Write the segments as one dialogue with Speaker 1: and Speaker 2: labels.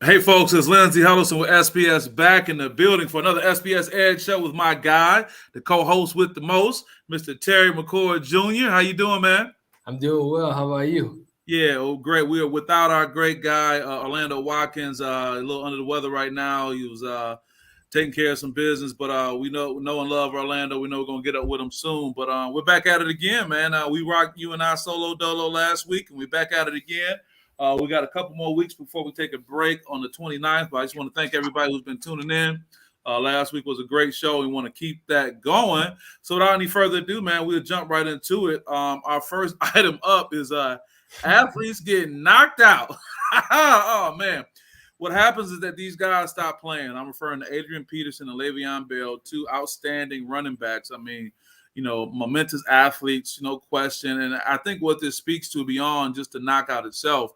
Speaker 1: Hey folks, it's Lindsey Huddleston with SPS back in the building for another SPS Edge Show with my guy, the co-host with the most, Mr. Terry McCoy Jr. How you doing, man?
Speaker 2: I'm doing well. How about you?
Speaker 1: Yeah, great. We are without our great guy, Orlando Watkins, a little under the weather right now. He was taking care of some business, but we know and love Orlando. We know we're going to get up with him soon. But we're back at it again, man. We rocked you and I solo dolo last week, and we're back at it again. We got a couple more weeks before we take a break on the 29th, but I just want to thank everybody who's been tuning in. Last week was a great show. We want to keep that going. So without any further ado, man, we'll jump right into it. Our first item up is athletes getting knocked out. Oh, man. What happens is that these guys stop playing. I'm referring to Adrian Peterson and Le'Veon Bell, two outstanding running backs. I mean, momentous athletes, no question. And I think what this speaks to beyond just the knockout itself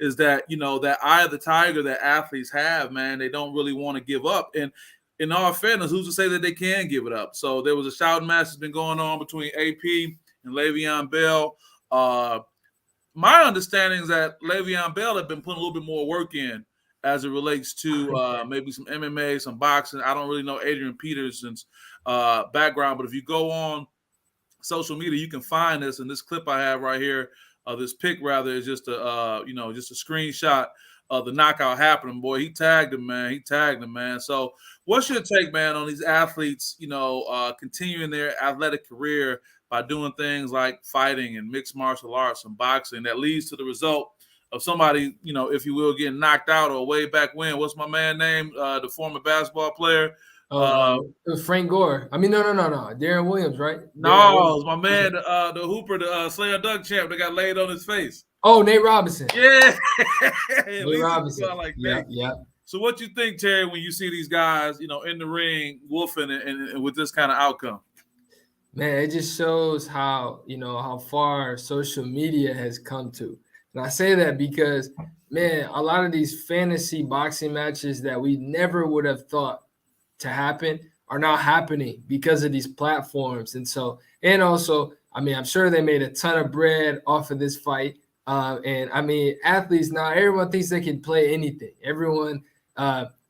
Speaker 1: is that, that eye of the tiger that athletes have, man, they don't really want to give up. And in all fairness, who's to say that they can give it up? So there was a shouting match that's been going on between AP and Le'Veon Bell. My understanding is that Le'Veon Bell had been putting a little bit more work in as it relates to maybe some MMA, some boxing. I don't really know Adrian Peterson's background, but if you go on social media, you can find this. And this clip I have right here, this pic rather, is just a just a screenshot of the knockout happening. Boy, he tagged him, man. So what's your take, man, on these athletes, continuing their athletic career by doing things like fighting and mixed martial arts and boxing that leads to the result of somebody, if you will, getting knocked out? Or way back when, what's my man name? The former basketball player.
Speaker 2: Frank Gore. I mean, no. Darren Williams, right?
Speaker 1: No, it's my man, the Hooper, the Slayer Dunk champ that got laid on his face.
Speaker 2: Oh, Nate Robinson.
Speaker 1: Yeah.
Speaker 2: Nate Robinson.
Speaker 1: Like
Speaker 2: yeah.
Speaker 1: So what you think, Terry, when you see these guys, in the ring wolfing and with this kind of outcome?
Speaker 2: Man, it just shows how far social media has come to. And I say that because, man, a lot of these fantasy boxing matches that we never would have thought to happen are now happening because of these platforms. And also, I mean, I'm sure they made a ton of bread off of this fight. And I mean, athletes now, everyone thinks they can play anything. Everyone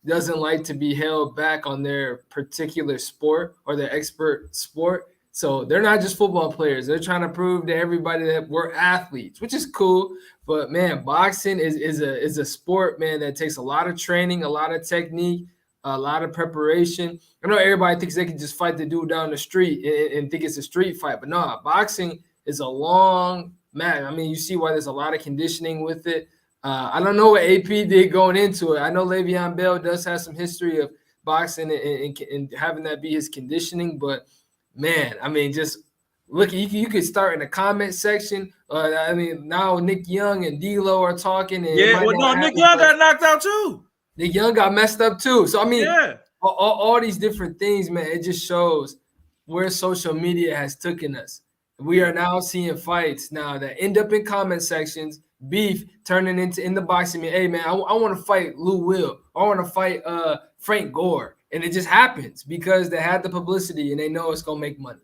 Speaker 2: doesn't like to be held back on their particular sport or their expert sport. So they're not just football players. They're trying to prove to everybody that we're athletes, which is cool. But, man, boxing is a sport, man, that takes a lot of training, a lot of technique, a lot of preparation. I know everybody thinks they can just fight the dude down the street and think it's a street fight. But, no, boxing is a long match. I mean, you see why there's a lot of conditioning with it. I don't know what AP did going into it. I know Le'Veon Bell does have some history of boxing and having that be his conditioning, but – man, I mean, just look, you could start in the comment section. I mean, now Nick Young and D'Lo are talking. And
Speaker 1: Nick Young got knocked out too.
Speaker 2: Nick Young got messed up too. So, I mean, all these different things, man, it just shows where social media has taken us. We are now seeing fights now that end up in comment sections, beef turning into in the boxing. I mean, hey, man, I want to fight Lou Will. I want to fight Frank Gore. And it just happens because they had the publicity and they know it's going to make money.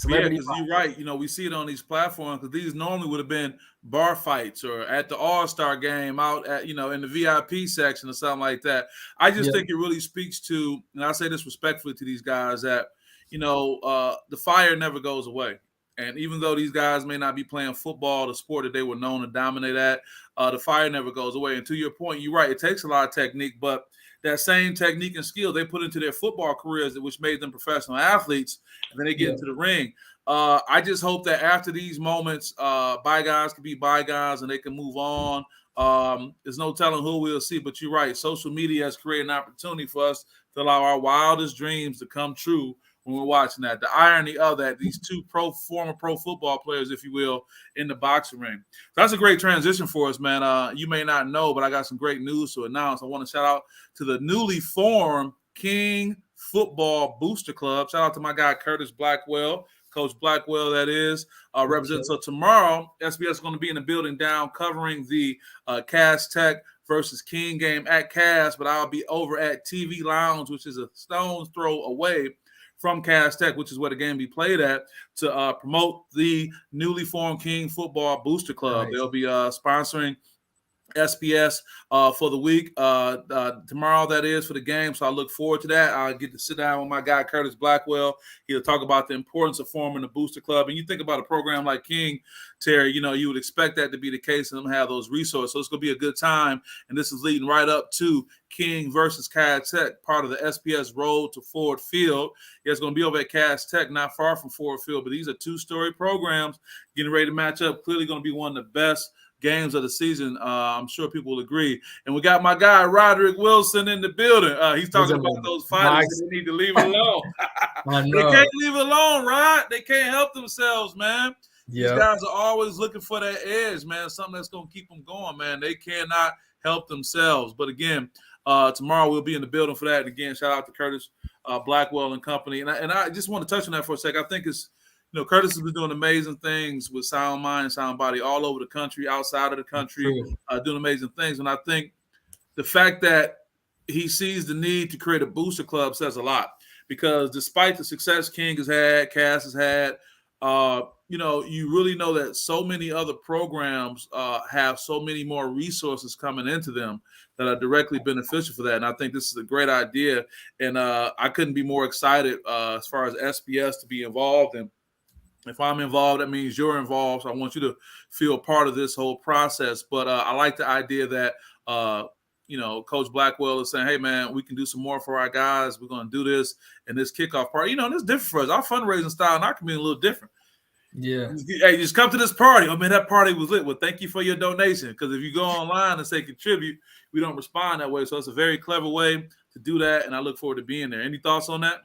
Speaker 1: Yeah, because you're right. We see it on these platforms because these normally would have been bar fights or at the All-Star game out at, in the VIP section or something like that. I just think it really speaks to, and I say this respectfully to these guys, that, the fire never goes away. And even though these guys may not be playing football, the sport that they were known to dominate at, the fire never goes away. And to your point, you're right. It takes a lot of technique, but that same technique and skill they put into their football careers, which made them professional athletes, and then they get into the ring. I just hope that after these moments, bygones can be bygones and they can move on. There's no telling who we'll see, but you're right. Social media has created an opportunity for us to allow our wildest dreams to come true when we're watching that. The irony of that, these two former pro football players, if you will, in the boxing ring. So that's a great transition for us, man. You may not know, but I got some great news to announce. I want to shout out to the newly formed King Football Booster Club. Shout out to my guy, Curtis Blackwell, Coach Blackwell, that is, represents. So tomorrow, SBS is going to be in the building down covering the Cass Tech versus King game at Cass, but I'll be over at TV Lounge, which is a stone's throw away from Cass Tech, which is where the game be played at, to promote the newly formed King Football Booster Club. Nice. They'll be sponsoring SPS for the week. Tomorrow, that is, for the game. So I look forward to that. I'll get to sit down with my guy, Curtis Blackwell. He'll talk about the importance of forming a booster club. And you think about a program like King, Terry, you would expect that to be the case and them have those resources. So it's going to be a good time. And this is leading right up to King versus Cass Tech, part of the SPS Road to Ford Field. Yeah, it's going to be over at Cass Tech, not far from Ford Field. But these are two-story programs getting ready to match up. Clearly going to be one of the best games of the season. I'm sure people will agree. And we got my guy Roderick Wilson in the building. He's talking about those fighters. They need to leave it alone. They can't leave it alone, Rod. They can't help themselves, man. These guys are always looking for that edge, man. Something that's going to keep them going, man. They cannot help themselves. But again, tomorrow we'll be in the building for that. And again, shout out to Curtis Blackwell and company. And I just want to touch on that for a sec. I think it's Curtis has been doing amazing things with Sound Mind, Sound Body all over the country, outside of the country, doing amazing things. And I think the fact that he sees the need to create a booster club says a lot, because despite the success King has had, Cass has had, you really know that so many other programs have so many more resources coming into them that are directly beneficial for that. And I think this is a great idea. And I couldn't be more excited as far as SPS to be involved. And if I'm involved, that means you're involved. So I want you to feel part of this whole process. But I like the idea that, Coach Blackwell is saying, hey, man, we can do some more for our guys. We're going to do this. And this kickoff party, and it's different for us. Our fundraising style in our community a little different.
Speaker 2: Yeah.
Speaker 1: Hey, just come to this party. Oh, man, that party was lit. Well, thank you for your donation. Because if you go online and say contribute, we don't respond that way. So it's a very clever way to do that. And I look forward to being there. Any thoughts on that?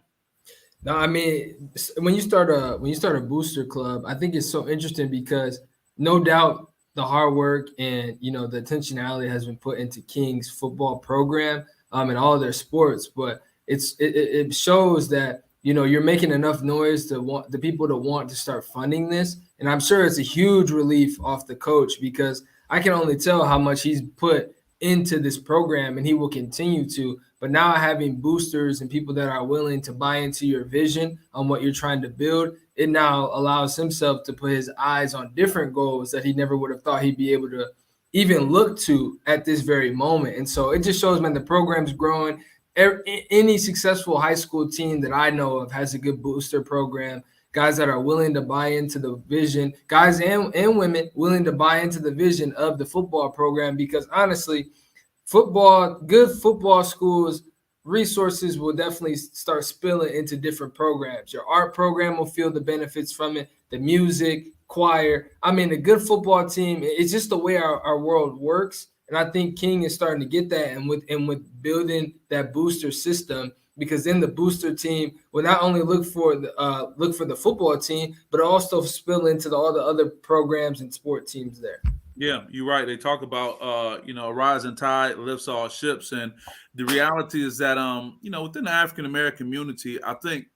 Speaker 2: No, I mean, when you start a booster club, I think it's so interesting because no doubt the hard work and the intentionality has been put into King's football program and all of their sports, but it shows that you're making enough noise to want the people to want to start funding this, and I'm sure it's a huge relief off the coach, because I can only tell how much he's put into this program, and he will continue to. But now having boosters and people that are willing to buy into your vision on what you're trying to build, it now allows himself to put his eyes on different goals that he never would have thought he'd be able to even look to at this very moment. And so it just shows, man, the program's growing. Any successful high school team that I know of has a good booster program, guys that are willing to buy into the vision, guys and women willing to buy into the vision of the football program, because honestly, good football schools, resources will definitely start spilling into different programs. Your art program will feel the benefits from it, the music, choir. I mean, a good football team, it's just the way our world works. And I think King is starting to get that, and with building that booster system, because then the booster team will not only look for the football team, but also spill into all the other programs and sport teams there.
Speaker 1: Yeah, you're right. They talk about, a rising tide lifts all ships. And the reality is that, within the African-American community, I think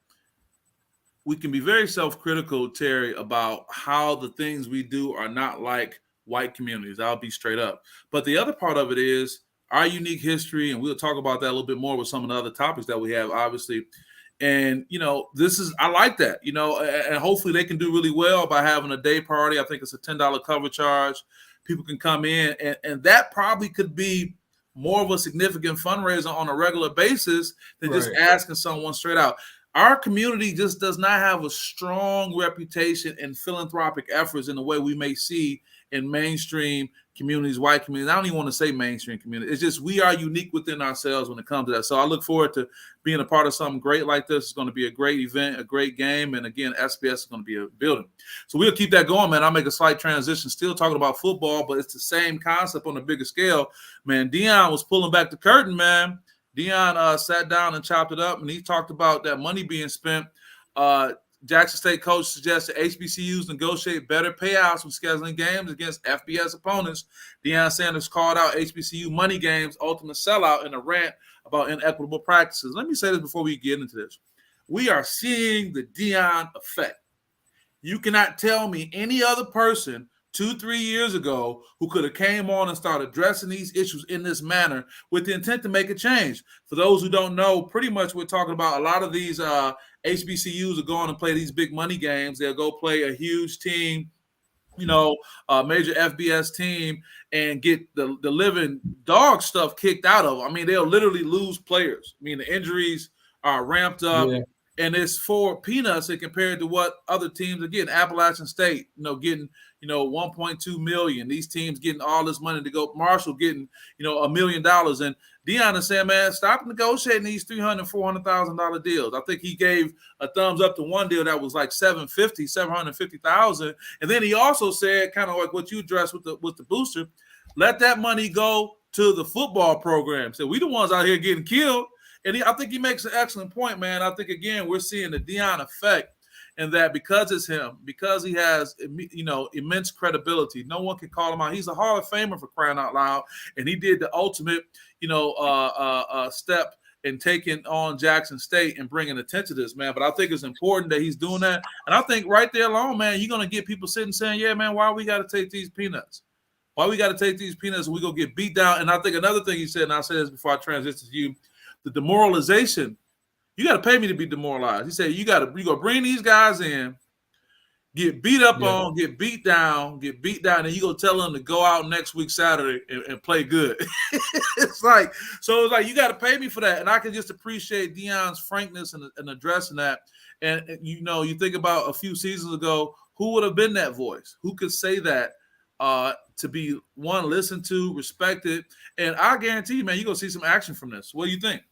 Speaker 1: we can be very self-critical, Terry, about how the things we do are not like white communities. I'll be straight up. But the other part of it is our unique history, and we'll talk about that a little bit more with some of the other topics that we have, obviously. And, I like that, and hopefully they can do really well by having a day party. I think it's a $10 cover charge. People can come in, and that probably could be more of a significant fundraiser on a regular basis than just asking someone straight out. Our community just does not have a strong reputation in philanthropic efforts in the way we may see in mainstream communities, white communities. I don't even want to say mainstream community. It's just we are unique within ourselves when it comes to that. So I look forward to being a part of something great like this. It's going to be a great event, a great game. And again, SPS is going to be a building. So we'll keep that going, man. I'll make a slight transition, still talking about football, but it's the same concept on a bigger scale. Man, Deion was pulling back the curtain, man. Deion sat down and chopped it up, and he talked about that money being spent. Jackson State coach suggested HBCUs negotiate better payouts when scheduling games against FBS opponents. Deion Sanders called out HBCU money games ultimate sellout in a rant about inequitable practices. Let me say this before we get into this. We are seeing the Deion effect. You cannot tell me any other person 2-3 years ago who could have came on and started addressing these issues in this manner with the intent to make a change. For those who don't know, pretty much we're talking about a lot of these HBCUs are going to play these big money games. They'll go play a huge team major FBS team and get the living dog stuff kicked out of them. I mean, they'll literally lose players. I mean, the injuries are ramped up.
Speaker 2: Yeah.
Speaker 1: And it's for peanuts compared to what other teams are getting. Appalachian State, getting, $1.2 million. These teams getting all this money to go. Marshall getting, $1 million. And Deion is saying, man, stop negotiating these $300,000, $400,000 deals. I think he gave a thumbs up to one deal that was like $750,000. And then he also said, kind of like what you addressed with the booster, let that money go to the football program. So we the ones out here getting killed. And I think he makes an excellent point, man. I think, again, we're seeing the Deion effect in that because it's him, because he has, immense credibility. No one can call him out. He's a Hall of Famer, for crying out loud. And he did the ultimate, step in taking on Jackson State and bringing attention to this, man. But I think it's important that he's doing that. And I think right there alone, man, you're going to get people sitting saying, yeah, man, why we got to take these peanuts? Why we got to take these peanuts and we going to get beat down? And I think another thing he said, and I said this before I transition to you, the demoralization, you got to pay me to be demoralized. He said, you got to bring these guys in, get beat up on, get beat down, and you go tell them to go out next week Saturday and play good. It's like you got to pay me for that. And I can just appreciate Deion's frankness and addressing that. And you think about a few seasons ago, who would have been that voice? Who could say that to be listened to, respected? And I guarantee you, man, you're gonna see some action from this. What do you think?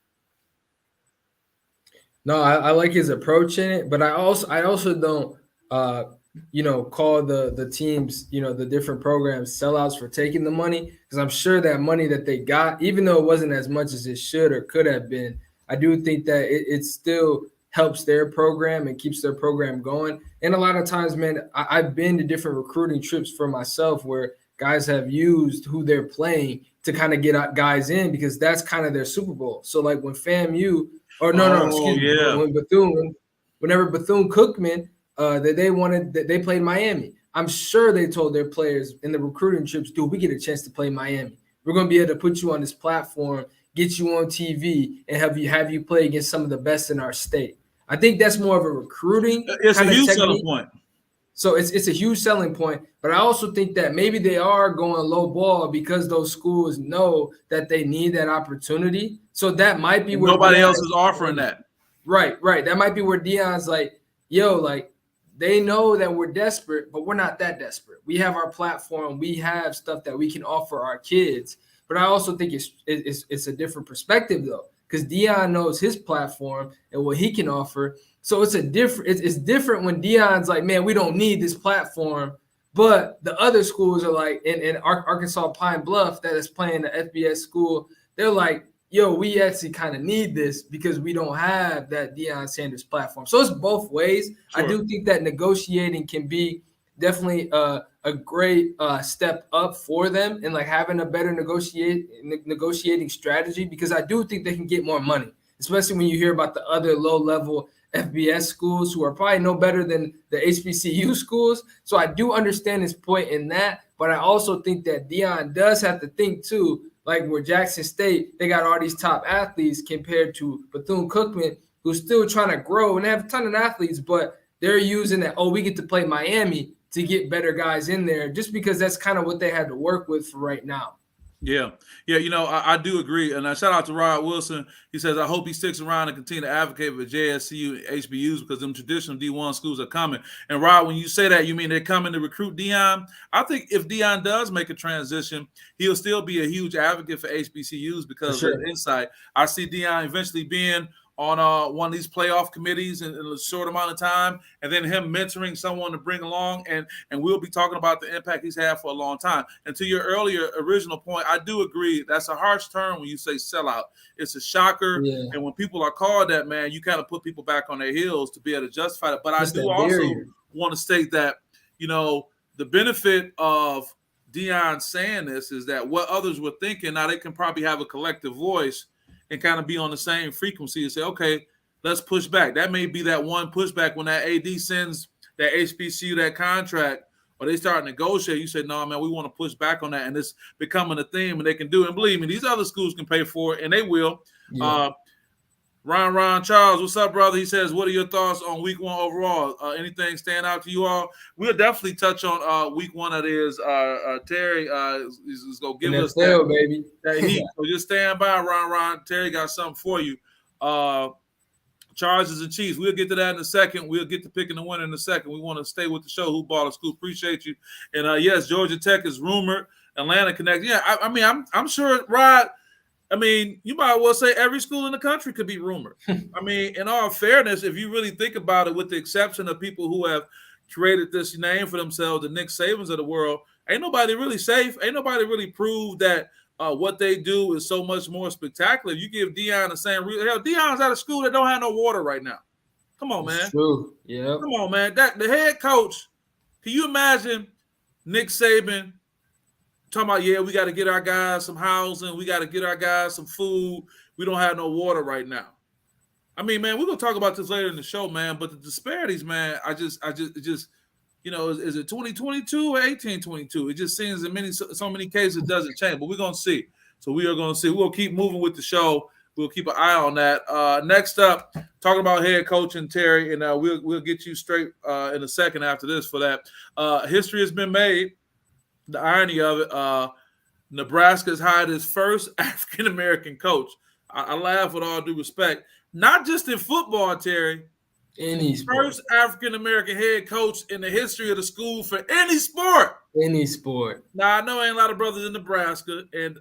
Speaker 2: No, I like his approach in it, but I also don't call the teams, the different programs sellouts for taking the money, because I'm sure that money that they got, even though it wasn't as much as it should or could have been, I do think that it still helps their program and keeps their program going. And a lot of times, man, I've been to different recruiting trips for myself where guys have used who they're playing to kind of get guys in, because that's kind of their Super Bowl. So like when FAMU whenever Bethune-Cookman, they played Miami, I'm sure they told their players in the recruiting trips, dude, we get a chance to play Miami. We're going to be able to put you on this platform, get you on TV, and have you play against some of the best in our state. I think that's more of a recruiting.
Speaker 1: It's a huge selling point.
Speaker 2: So it's a huge selling point. But I also think that maybe they are going low ball because those schools know that they need that opportunity. So that might be where
Speaker 1: nobody else is offering that.
Speaker 2: Right. That might be where Deion's like, they know that we're desperate, but we're not that desperate. We have our platform. We have stuff that we can offer our kids. But I also think it's a different perspective, though, because Deion knows his platform and what he can offer. So it's different when Deion's like, man, we don't need this platform. But the other schools are like, in Arkansas Pine Bluff that is playing the FBS school, they're like, yo, we actually kind of need this because we don't have that Deion Sanders platform. So it's both ways. Sure. I do think that negotiating can be definitely a great step up for them, and like having a better negotiating strategy, because I do think they can get more money, especially when you hear about the other low-level FBS schools who are probably no better than the HBCU schools. So I do understand his point in that, but I also think that Deion does have to think too, like where Jackson State, they got all these top athletes compared to Bethune-Cookman, who's still trying to grow, and they have a ton of athletes, but they're using that, we get to play Miami to get better guys in there, just because that's kind of what they had to work with for right now.
Speaker 1: Yeah. I do agree. And I shout out to Rod Wilson. He says, I hope he sticks around and continue to advocate for JSCU and HBUs, because them traditional D1 schools are coming. And Rod, when you say that, you mean they're coming to recruit Deion? I think if Deion does make a transition, he'll still be a huge advocate for HBCUs because of the insight. I see Deion eventually being on one of these playoff committees in a short amount of time, and then him mentoring someone to bring along, and we'll be talking about the impact he's had for a long time. And to your original point, I do agree that's a harsh term when you say sellout. It's a shocker, and when people are called that, man, you kind of put people back on their heels to be able to justify it. But I do also want to state that, the benefit of Deion saying this is that what others were thinking, now they can probably have a collective voice and kind of be on the same frequency and say, okay, let's push back. That may be that one pushback when that AD sends that HBCU that contract, or they start negotiating. You say, no, man, we want to push back on that. And it's becoming a theme, and they can do it. And believe me, these other schools can pay for it, and they will. Yeah. Ron Charles, what's up, brother? He says, what are your thoughts on week one overall? Anything stand out to you all? We'll definitely touch on week one. That is Terry is going to give us
Speaker 2: that, baby.
Speaker 1: That heat. So just stand by, Ron. Terry got something for you. Chargers and Chiefs. We'll get to that in a second. We'll get to picking the winner in a second. We want to stay with the show. Who ball school? Appreciate you. And yes, Georgia Tech is rumored. Atlanta Connect. Yeah, I mean, I'm sure, Rod. I mean, you might well say every school in the country could be rumored. I mean, in all fairness, if you really think about it, with the exception of people who have created this name for themselves, the Nick Sabans of the world, ain't nobody really safe. Ain't nobody really proved that what they do is so much more spectacular. You give Deion the same reason. Hell, Deion's out of school that don't have no water right now. Come on, man.
Speaker 2: True. Yeah.
Speaker 1: Come on, man. That the head coach. Can you imagine Nick Saban talking about, yeah, we got to get our guys some housing. We got to get our guys some food. We don't have no water right now. I mean, man, we're going to talk about this later in the show, man. But the disparities, man, I just, you know, is it 2022 or 1822? It just seems in so many cases it doesn't change. But we're going to see. So we are going to see. We'll keep moving with the show. We'll keep an eye on that. Next up, talking about head coaching, Terry, and we'll get you straight in a second after this for that. History has been made. The irony of it, Nebraska's hired his first African-American coach. I laugh with all due respect. Not just in football, Terry.
Speaker 2: Any sport.
Speaker 1: First African-American head coach in the history of the school for any sport.
Speaker 2: Any sport.
Speaker 1: Now, I know ain't a lot of brothers in Nebraska. And,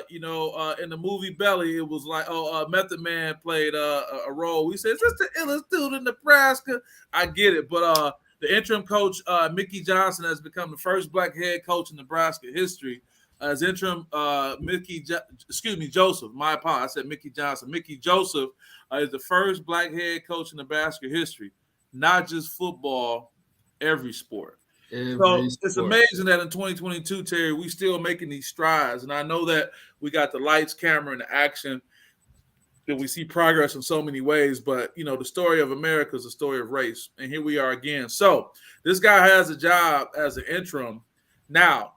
Speaker 1: you know, in the movie Belly, it was like, Method Man played a role. We said, is this the illest dude in Nebraska? I get it. But the interim coach, Mickey Johnson, has become the first black head coach in Nebraska history. As interim, Joseph. My apologies. I said Mickey Johnson. Mickey Joseph is the first black head coach in Nebraska history. Not just football, every sport. It's amazing that in 2022, Terry, we still making these strides. And I know that we got the lights, camera, and the action. That we see progress in so many ways, but you know, the story of America is a story of race, and here we are again. So this guy has a job as an interim. Now,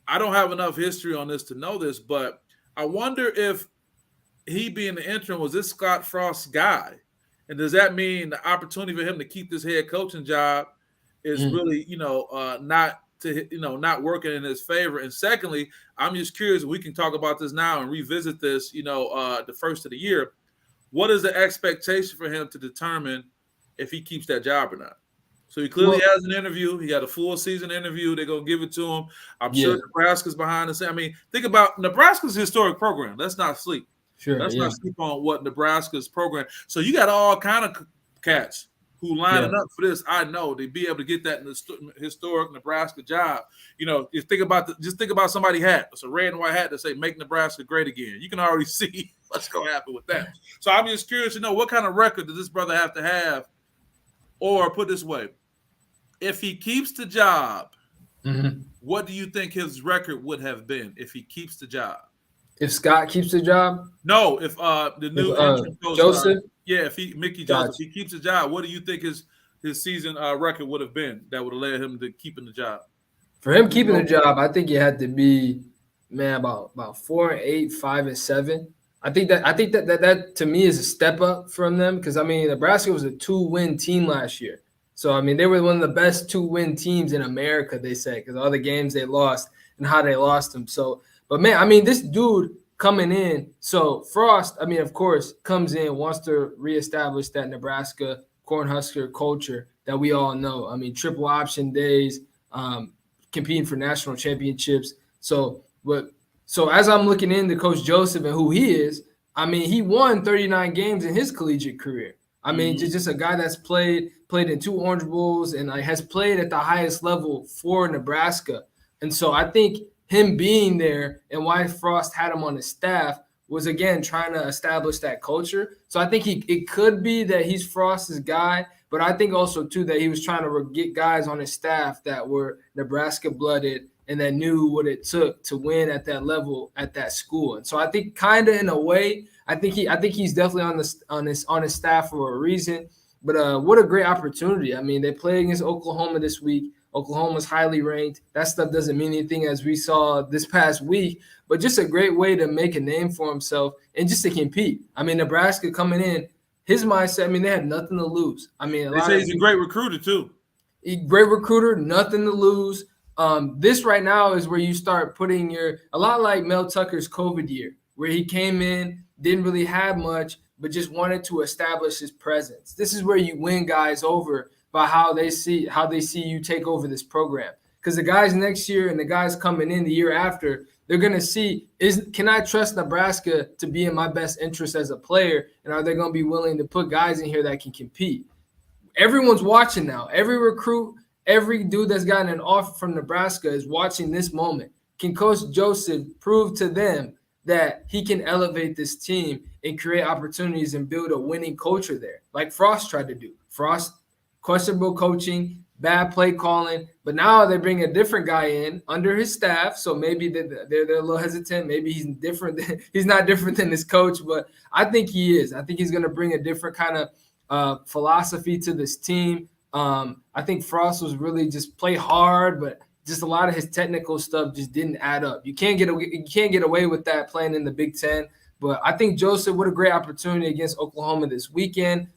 Speaker 1: I don't have enough history on this to know this, but I wonder if he being the interim was this Scott Frost's guy, and does that mean the opportunity for him to keep this head coaching job is really, not working in his favor? And secondly, I'm just curious. We can talk about this now and revisit this. The first of the year. What is the expectation for him to determine if he keeps that job or not? So he clearly has an interview. He got a full season interview. They're going to give it to him. I'm sure Nebraska's behind the scenes. I mean, think about Nebraska's historic program. Let's not sleep. Let's not sleep on what Nebraska's program. So you got all kind of cats who lining up for this. I know they'd be able to get that in the historic Nebraska job. You know, just think about somebody's hat. It's a red and white hat that say "Make Nebraska Great Again." You can already see what's going to happen with that. So I'm just curious to know, what kind of record does this brother have to have? Or put this way, if he keeps the job, what do you think his record would have been if he keeps the job?
Speaker 2: If Scott keeps the job?
Speaker 1: No, if the new coach,
Speaker 2: Joseph?
Speaker 1: If Mickey Joseph, he keeps the job, what do you think his season record would have been that would have led him to keeping the job?
Speaker 2: For him keeping the job, I think it had to be, man, about 4-8, 5-7. I think that to me is a step up from them, because I mean Nebraska was a 2-win team last year. So I mean they were one of the best 2-win teams in America, they say, because all the games they lost and how they lost them. So, but man, I mean this dude coming in. So Frost, I mean, of course, comes in, wants to reestablish that Nebraska Cornhusker culture that we all know. I mean, triple option days, competing for national championships. So as I'm looking into Coach Joseph and who he is, I mean, he won 39 games in his collegiate career. I mean, just a guy that's played in 2 Orange Bowls and has played at the highest level for Nebraska. And so I think him being there and why Frost had him on his staff was, again, trying to establish that culture. So I think it could be that he's Frost's guy, but I think also, too, that he was trying to get guys on his staff that were Nebraska-blooded and that knew what it took to win at that level at that school. And so I think kind of in a way, I think he's definitely on his staff for a reason. But what a great opportunity. I mean, they play against Oklahoma this week. Oklahoma's highly ranked. That stuff doesn't mean anything, as we saw this past week, but just a great way to make a name for himself and just to compete. I mean, Nebraska coming in his mindset, I mean, they had nothing to lose. I mean,
Speaker 1: They say he's a great recruiter too.
Speaker 2: Great recruiter, nothing to lose. This right now is where you start putting a lot like Mel Tucker's COVID year, where he came in, didn't really have much, but just wanted to establish his presence. This is where you win guys over by how they see you take over this program. Because the guys next year and the guys coming in the year after, they're going to see, can I trust Nebraska to be in my best interest as a player? And are they going to be willing to put guys in here that can compete? Everyone's watching now. Every recruit, every dude that's gotten an offer from Nebraska is watching this moment. Can Coach Joseph prove to them that he can elevate this team and create opportunities and build a winning culture there, like Frost tried to do? Frost, questionable coaching, bad play calling, but now they bring a different guy in under his staff, so maybe they're a little hesitant. Maybe he's different. He's not different than his coach, but I think he is. I think he's going to bring a different kind of philosophy to this team. I think Frost was really just play hard, but just a lot of his technical stuff just didn't add up. You can't get away with that playing in the Big Ten. But I think Joseph, what a great opportunity against Oklahoma this weekend,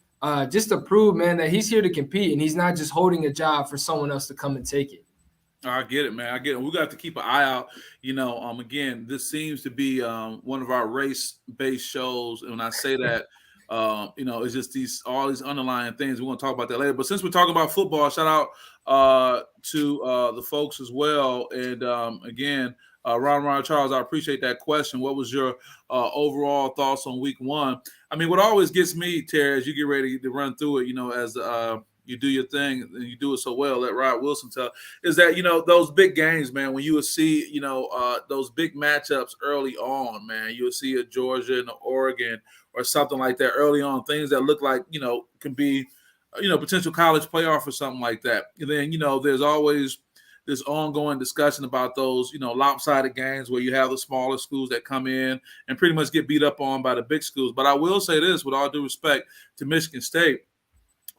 Speaker 2: just to prove, man, that he's here to compete and he's not just holding a job for someone else to come and take it.
Speaker 1: I get it, man. I get it. We got to keep an eye out. Again, this seems to be one of our race-based shows. And when I say that, it's just all these underlying things. We're going to talk about that later. But since we're talking about football, shout out to the folks as well. And again, Ron Charles, I appreciate that question. What was your overall thoughts on week one? I mean, what always gets me, Terry, as you get ready to run through it, as you do your thing and you do it so well, let Rod Wilson tell, is that, those big games, man, when you will see, those big matchups early on, man, you'll see a Georgia and Oregon or something like that early on, things that look like, can be, potential college playoff or something like that. And then, there's always this ongoing discussion about those, lopsided games where you have the smaller schools that come in and pretty much get beat up on by the big schools. But I will say this, with all due respect to Michigan State,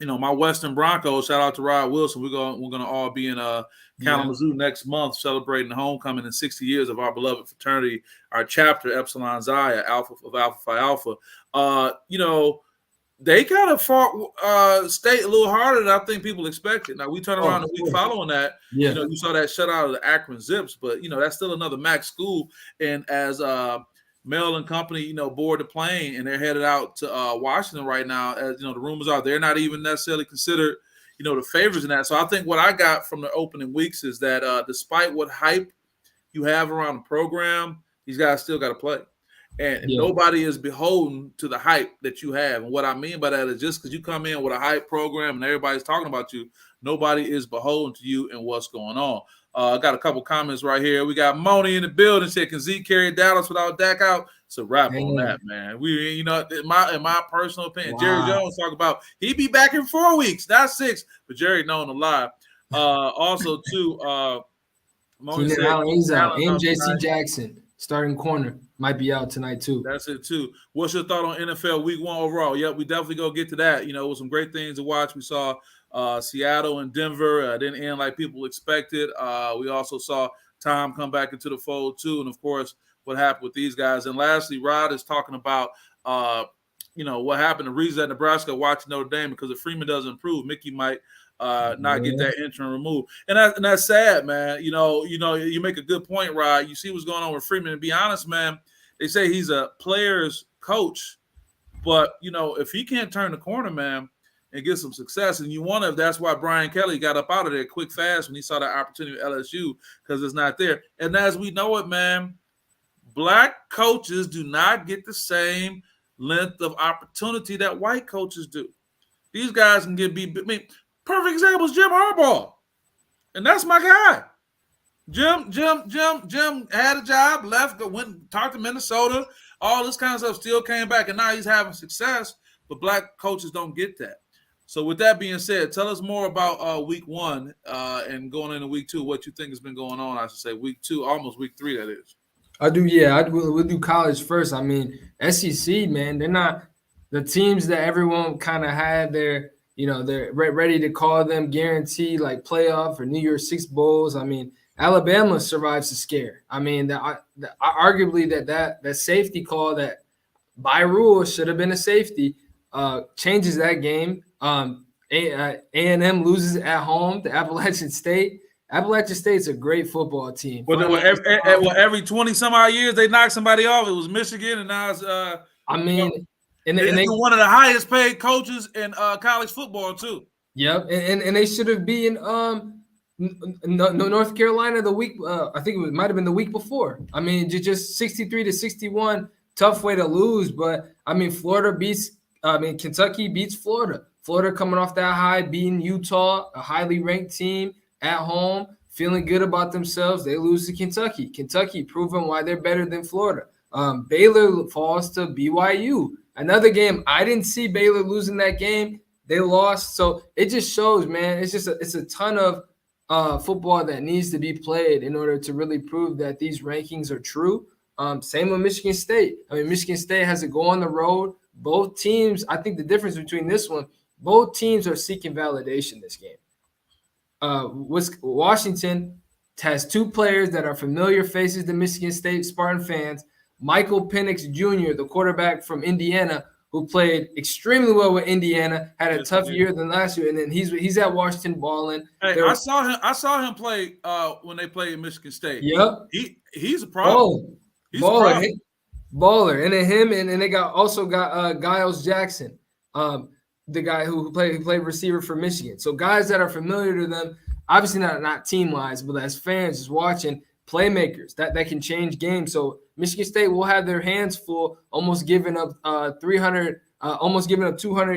Speaker 1: my Western Broncos, shout out to Rod Wilson. We're gonna all be in Kalamazoo next month celebrating the homecoming in 60 years of our beloved fraternity, our chapter, Epsilon Zia, Alpha of Alpha Phi Alpha. They kind of fought State a little harder than I think people expected. Now, we turn around the week following that.
Speaker 2: Yeah.
Speaker 1: You saw that shutout of the Akron Zips, but, that's still another MAC school. And as Mel and company, board the plane, and they're headed out to Washington right now. As the rumors are, they're not even necessarily considered, the favorites in that. So I think what I got from the opening weeks is that despite what hype you have around the program, these guys still got to play. And nobody is beholden to the hype that you have. And what I mean by that is just because you come in with a hype program and everybody's talking about you, nobody is beholden to you and what's going on. I got a couple comments right here. We got Moni in the building. Said, can Zeke carry Dallas without Dak out? It's a wrap on that, man. We, in my personal opinion, Jerry Jones talk about he'd be back in 4 weeks, not 6. But Jerry knowing the lie. Also, too, Moni said,
Speaker 2: and J.C. Jackson, starting corner, might be out tonight too.
Speaker 1: That's it too. What's your thought on NFL Week 1 overall? Yep, we definitely go get to that. With some great things to watch. We saw Seattle and Denver didn't end like people expected. We also saw Tom come back into the fold too, and of course, what happened with these guys. And lastly, Rod is talking about what happened. The reason that Nebraska watching Notre Dame, because if Freeman doesn't improve, Mickey might not get that interim removed, and that's sad, man. You make a good point, Rod. You see what's going on with Freeman. And be honest, man, they say he's a player's coach, but if he can't turn the corner, man, and get some success, and you wonder if that's why Brian Kelly got up out of there quick, fast when he saw that opportunity at LSU, because it's not there. And as we know it, man, black coaches do not get the same length of opportunity that white coaches do. These guys can get beat. I mean, perfect example is Jim Harbaugh, and that's my guy. Jim had a job, left, went, talked to Minnesota, all this kind of stuff, still came back, and now he's having success, but black coaches don't get that. So with that being said, tell us more about week 1 and going into week 2, what you think has been going on, I should say, week 2, almost week 3, that is.
Speaker 2: I do, yeah. We'll do college first. I mean, SEC, man, they're not the teams that everyone kind of had their, they're ready to call them guaranteed like playoff or New Year's Six bowls. I mean, Alabama survives the scare. I mean, arguably that safety call that by rule should have been a safety changes that game. A&M loses at home to Appalachian State. Appalachian State's a great football team.
Speaker 1: Well, every 20 some odd years they knocked somebody off. It was Michigan, and now it's
Speaker 2: and
Speaker 1: they one of the highest paid coaches in college football too.
Speaker 2: Yep, and they should have been North Carolina the week. I think it might have been the week before. I mean, just 63-61, tough way to lose. But I mean, Kentucky beats Florida. Florida coming off that high, beating Utah, a highly ranked team at home, feeling good about themselves. They lose to Kentucky. Kentucky proving why they're better than Florida. Baylor falls to BYU. Another game, I didn't see Baylor losing that game. They lost. So it just shows, man, it's a ton of football that needs to be played in order to really prove that these rankings are true. Same with Michigan State. I mean, Michigan State has to go on the road. Both teams, I think the difference between this one, both teams are seeking validation this game. Washington has two players that are familiar faces to Michigan State Spartan fans. Michael Penix Jr., the quarterback from Indiana, who played extremely well with Indiana, had a tough year than last year, and then he's at Washington balling.
Speaker 1: Hey, I saw him play when they played in Michigan State.
Speaker 2: Yep,
Speaker 1: he's a problem.
Speaker 2: Baller, and then him, and they also got Giles Jackson, the guy who played receiver for Michigan. So guys that are familiar to them, obviously not team wise, but as fans just watching, playmakers that can change games. So Michigan State will have their hands full, almost giving up 200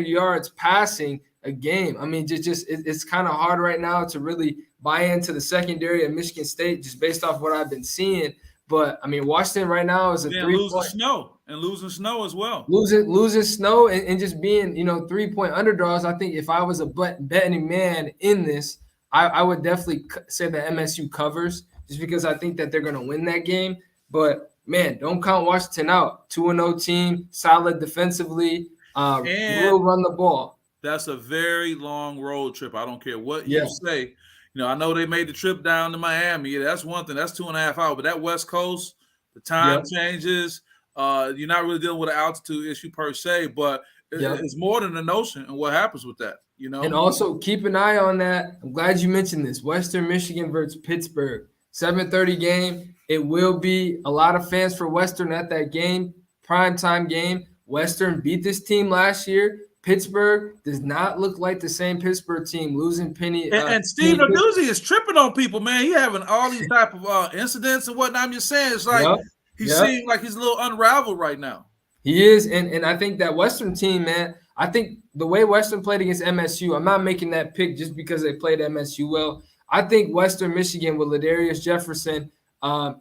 Speaker 2: yards passing a game. I mean, it's kind of hard right now to really buy into the secondary of Michigan State just based off what I've been seeing. But I mean, Washington right now is
Speaker 1: losing snow as well.
Speaker 2: Losing snow and just being 3-point underdogs. I think if I was a betting man in this, I would definitely say that MSU covers just because I think that they're going to win that game. But man, don't count Washington out. 2-0 team, solid defensively, will run the ball.
Speaker 1: That's a very long road trip. I don't care what you say. I know they made the trip down to Miami. Yeah, that's one thing. That's 2.5 hours. But that West Coast, the time changes. You're not really dealing with an altitude issue per se, but it's more than a notion and what happens with that.
Speaker 2: And also keep an eye on that. I'm glad you mentioned this. Western Michigan versus Pittsburgh, 7:30 game. It will be a lot of fans for Western at that game, primetime game. Western beat this team last year. Pittsburgh does not look like the same Pittsburgh team, losing Penny.
Speaker 1: And Steve Narduzzi is tripping on people, man. He having all these type of incidents and whatnot. I'm just saying, it's like he seems like he's a little unraveled right now.
Speaker 2: He is, and I think that Western team, man, I think the way Western played against MSU, I'm not making that pick just because they played MSU well. I think Western Michigan with Ladarius Jefferson, I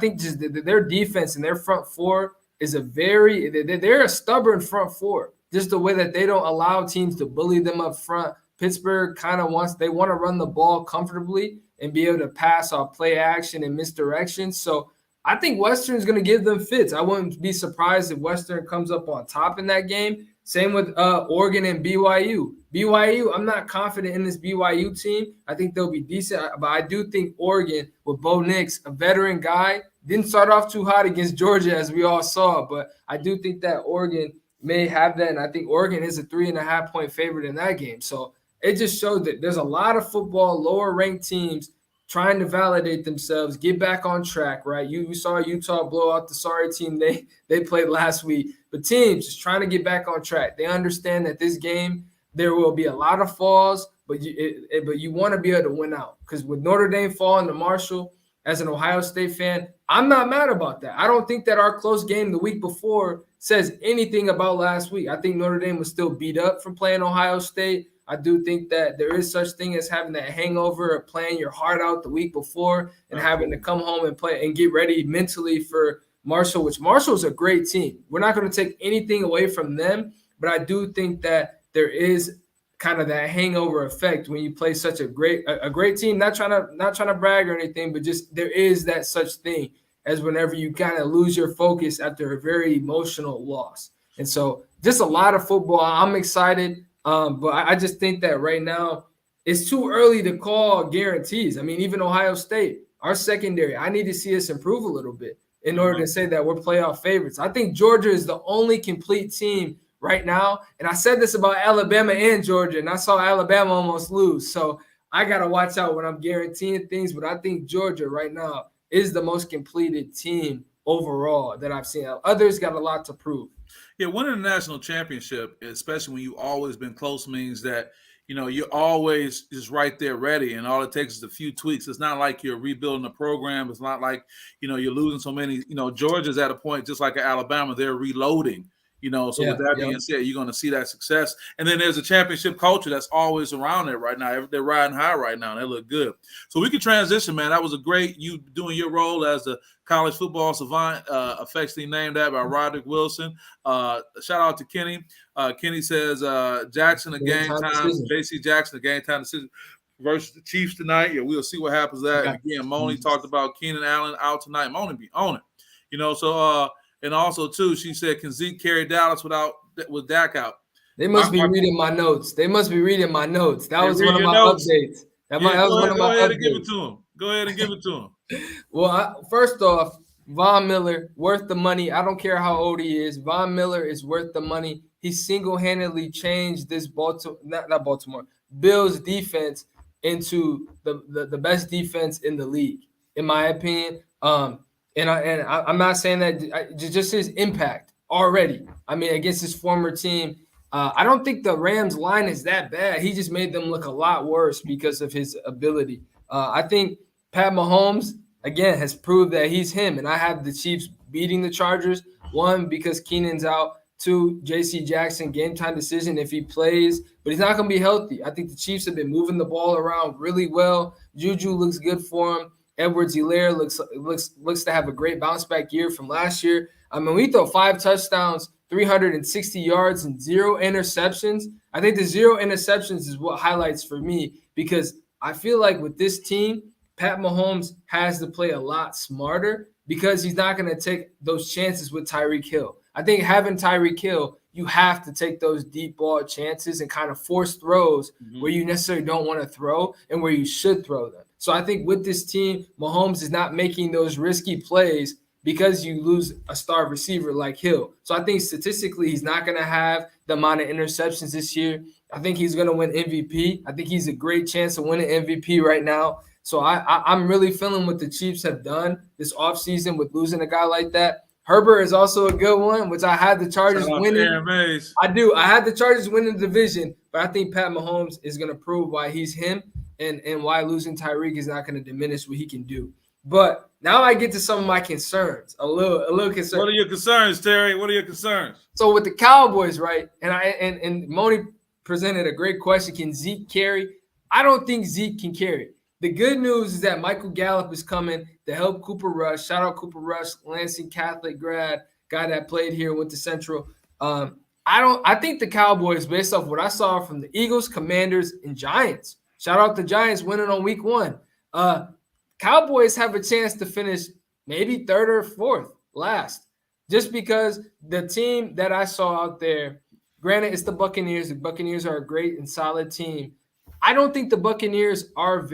Speaker 2: think just their defense and their front four is they're a stubborn front four. Just the way that they don't allow teams to bully them up front. Pittsburgh kind of want to run the ball comfortably and be able to pass off play action and misdirection. So I think Western's going to give them fits. I wouldn't be surprised if Western comes up on top in that game. Same with Oregon and BYU. BYU, I'm not confident in this BYU team. I think they'll be decent, but I do think Oregon with Bo Nix, a veteran guy, didn't start off too hot against Georgia as we all saw, but I do think that Oregon may have that, and I think Oregon is a 3.5-point favorite in that game. So it just showed that there's a lot of football, lower-ranked teams trying to validate themselves, get back on track, right? You saw Utah blow out the sorry team they played last week. But teams just trying to get back on track. They understand that this game, there will be a lot of falls, but you want to be able to win out. Because with Notre Dame falling to Marshall, as an Ohio State fan, I'm not mad about that. I don't think that our close game the week before says anything about last week. I think Notre Dame was still beat up from playing Ohio State. I do think that there is such thing as having that hangover of playing your heart out the week before and having to come home and play and get ready mentally for Marshall, which Marshall's a great team. We're not going to take anything away from them, but I do think that there is kind of that hangover effect when you play such a great team. Not trying to brag or anything, but just there is that such thing as whenever you kind of lose your focus after a very emotional loss. And so just a lot of football. I'm excited, but I just think that right now it's too early to call guarantees. I mean, even Ohio State, our secondary, I need to see us improve a little bit in order to say that we're playoff favorites. I think Georgia is the only complete team right now. And I said this about Alabama and Georgia, and I saw Alabama almost lose. So I got to watch out when I'm guaranteeing things. But I think Georgia right now is the most completed team overall that I've seen. Others got a lot to prove.
Speaker 1: Yeah, winning a national championship, especially when you've always been close, means that you're always just right there ready, and all it takes is a few tweaks. It's not like you're rebuilding a program. It's not like you're losing so many. Georgia's at a point just like Alabama, they're reloading. So with that being said, you're going to see that success. And then there's a championship culture that's always around there right now. They're riding high right now, and they look good. So we can transition, man. That was a great, you doing your role as the college football savant, affectionately named that by Roderick Wilson. Shout out to Kenny. Kenny says Jackson a game time, JC Jackson a game time decision versus the Chiefs tonight. Yeah, we'll see what happens there. And again, Moni talked about Keenan Allen out tonight. Moni be on it. So and also, too, she said, can Zeke carry Dallas with Dak out?
Speaker 2: They must be reading my notes. That was one of my updates.
Speaker 1: Go ahead and give it to him.
Speaker 2: Well, first off, Von Miller, worth the money. I don't care how old he is. Von Miller is worth the money. He single-handedly changed this Bills defense into the best defense in the league, in my opinion. And I'm not saying that just his impact already. I mean, against his former team, I don't think the Rams line is that bad. He just made them look a lot worse because of his ability. I think Pat Mahomes, again, has proved that he's him. And I have the Chiefs beating the Chargers. One, because Keenan's out. Two, J.C. Jackson, game time decision if he plays. But he's not going to be healthy. I think the Chiefs have been moving the ball around really well. Juju looks good for him. Edwards-Helaire looks to have a great bounce back year from last year. I mean, we throw 5 touchdowns, 360 yards, and 0 interceptions. I think the 0 interceptions is what highlights for me, because I feel like with this team, Pat Mahomes has to play a lot smarter, because he's not going to take those chances with Tyreek Hill. I think having Tyreek Hill, you have to take those deep ball chances and kind of force throws where you necessarily don't want to throw and where you should throw them. So I think with this team, Mahomes is not making those risky plays because you lose a star receiver like Hill. So I think statistically, he's not going to have the amount of interceptions this year. I think he's going to win MVP. I think he's a great chance of winning MVP right now. So I'm really feeling what the Chiefs have done this offseason with losing a guy like that. Herbert is also a good one, which I had the Chargers winning. I do. I had the Chargers winning the division, but I think Pat Mahomes is going to prove why he's him and why losing Tyreek is not going to diminish what he can do. But now I get to some of my concerns, a little concern.
Speaker 1: What are your concerns, Terry? What are your concerns?
Speaker 2: So with the Cowboys, right, and Moni presented a great question, can Zeke carry? I don't think Zeke can carry. The good news is that Michael Gallup is coming to help Cooper Rush. Shout out Cooper Rush, Lansing Catholic grad, guy that played here, went to Central. I think the Cowboys, based off what I saw from the Eagles, Commanders, and Giants. Shout out the Giants winning on week 1. Cowboys have a chance to finish maybe 3rd or 4th last, just because the team that I saw out there, granted, it's the Buccaneers. The Buccaneers are a great and solid team. I don't think the Buccaneers are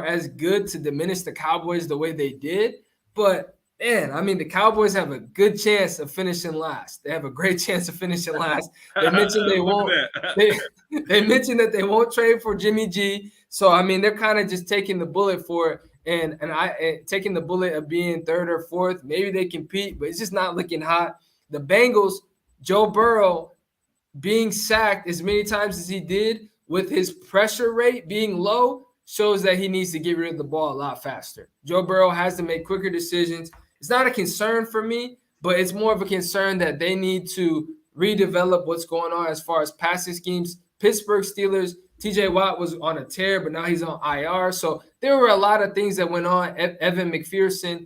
Speaker 2: as good to diminish the Cowboys the way they did. But, man, I mean, the Cowboys have a good chance of finishing last. They have a great chance of finishing last. They mentioned they won't. They mentioned that they won't trade for Jimmy G. So, I mean, they're kind of just taking the bullet for it. And taking the bullet of being 3rd or 4th. Maybe they compete, but it's just not looking hot. The Bengals, Joe Burrow being sacked as many times as he did, with his pressure rate being low, shows that he needs to get rid of the ball a lot faster. Joe Burrow has to make quicker decisions. It's not a concern for me, but it's more of a concern that they need to redevelop what's going on as far as passing schemes. Pittsburgh Steelers, TJ Watt was on a tear, but now he's on IR. So there were a lot of things that went on. Evan McPherson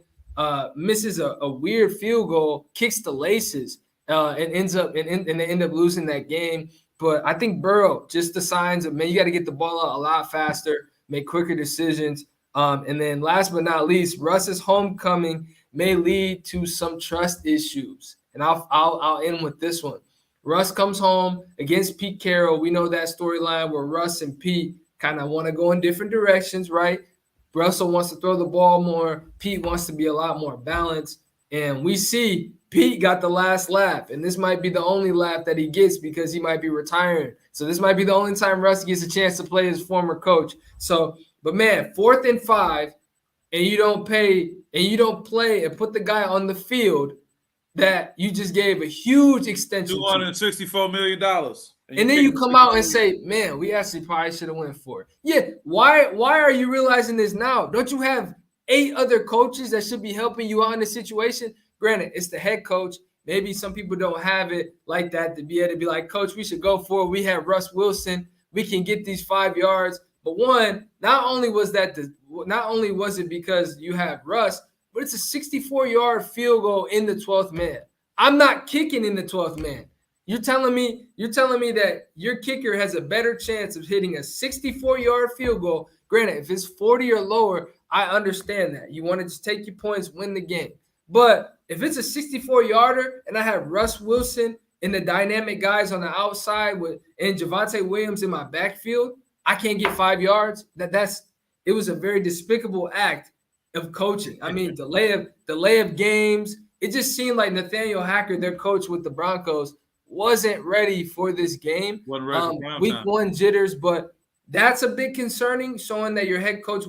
Speaker 2: misses a weird field goal, kicks the laces, and they end up losing that game. But I think Burrow, just the signs of, man, you got to get the ball out a lot faster, make quicker decisions. And then last but not least, Russ's homecoming may lead to some trust issues. And I'll end with this one. Russ comes home against Pete Carroll. We know that storyline where Russ and Pete kind of want to go in different directions, right? Russell wants to throw the ball more. Pete wants to be a lot more balanced. And we see Pete got the last laugh, and this might be the only laugh that he gets because he might be retiring. So this might be the only time Russ gets a chance to play his former coach. So, but man, 4th and 5, and you don't play and put the guy on the field that you just gave a huge extension to.
Speaker 1: $264 million.
Speaker 2: And then you come out and say, man, we actually probably should have went for it. Yeah, why are you realizing this now? Don't you have 8 other coaches that should be helping you out in this situation? Granted, it's the head coach. Maybe some people don't have it like that to be able to be like, Coach, we should go for it. We have Russ Wilson. We can get these 5 yards. But one, not only was it because you have Russ, but it's a 64-yard field goal in the 12th man. I'm not kicking in the 12th man. You're telling me that your kicker has a better chance of hitting a 64-yard field goal. Granted, if it's 40 or lower, I understand that. You want to just take your points, win the game. But if it's a 64-yarder and I have Russ Wilson and the dynamic guys on the outside and Javonte Williams in my backfield, I can't get 5 yards. It was a very despicable act of coaching. I mean, delay of games. It just seemed like Nathaniel Hacker, their coach with the Broncos, wasn't ready for this game. Week 1 jitters, but that's a bit concerning, showing that your head coach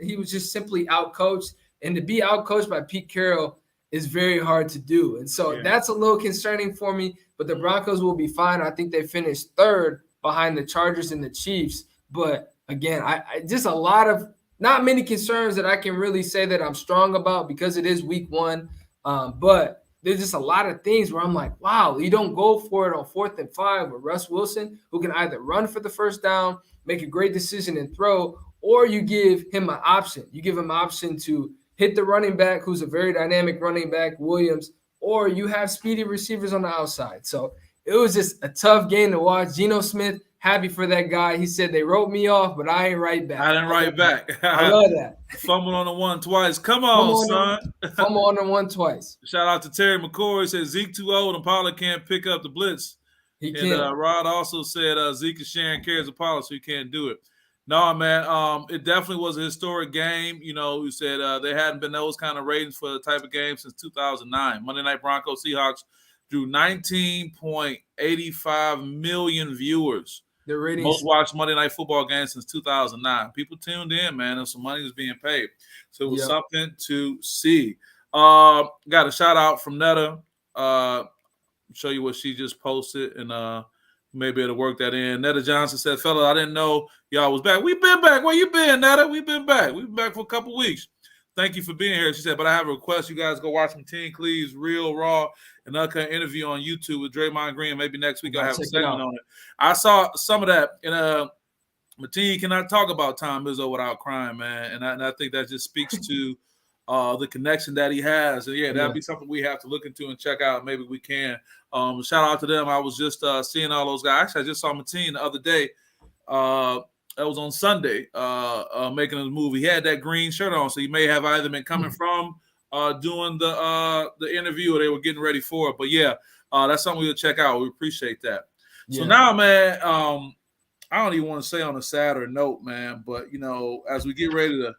Speaker 2: he was just simply outcoached. And to be outcoached by Pete Carroll is very hard to do. And so that's a little concerning for me, but the Broncos will be fine. I think they finished 3rd behind the Chargers and the Chiefs. But again, I just not many concerns that I can really say that I'm strong about because it is week 1. But there's just a lot of things where I'm like, wow, you don't go for it on 4th and 5 with Russ Wilson, who can either run for the first down, make a great decision and throw, or you give him an option. You give him an option to hit the running back, who's a very dynamic running back, Williams, or you have speedy receivers on the outside. So it was just a tough game to watch. Geno Smith, happy for that guy. He said they wrote me off, but I ain't right back.
Speaker 1: I didn't write back.
Speaker 2: I love that.
Speaker 1: Fumbled on the one twice. Come on, son.
Speaker 2: Fumble on the one twice.
Speaker 1: Shout out to Terry McCoy. He said Zeke too old and Pollard can't pick up the blitz.
Speaker 2: He can't.
Speaker 1: Rod also said Zeke is sharing carries of Pollard, so he can't do it. No, man, it definitely was a historic game. You know, you said there hadn't been those kind of ratings for the type of game since 2009. Monday Night Broncos Seahawks drew 19.85 million viewers.
Speaker 2: The ratings.
Speaker 1: Most watched Monday Night Football game since 2009. People tuned in, man, and some money was being paid. So it was something to see. Got a shout out from Netta. Show you what she just posted, and maybe it'll work that in. Netta Johnson said, fella, I didn't know y'all was back. We've been back. Where you been, Netta? We've been back. We've been back for a couple weeks. Thank you for being here. She said, but I have a request. You guys go watch Mateen Cleave's Real Raw and uncut interview on YouTube with Draymond Green. Maybe next week I'll have a segment on it. I saw some of that. And Mateen cannot talk about Tom Izzo without crying, man. And I think that just speaks to the connection that he has. And that'd be something we have to look into and check out. Maybe we can. Shout out to them. I was just seeing all those guys. Actually, I just saw Mateen the other day. That was on Sunday, making his move. He had that green shirt on, so he may have either been coming from doing the interview or they were getting ready for it. But that's something we'll check out. We appreciate that. Yeah. So now, man, I don't even want to say on a sadder note, man, but as we get ready to,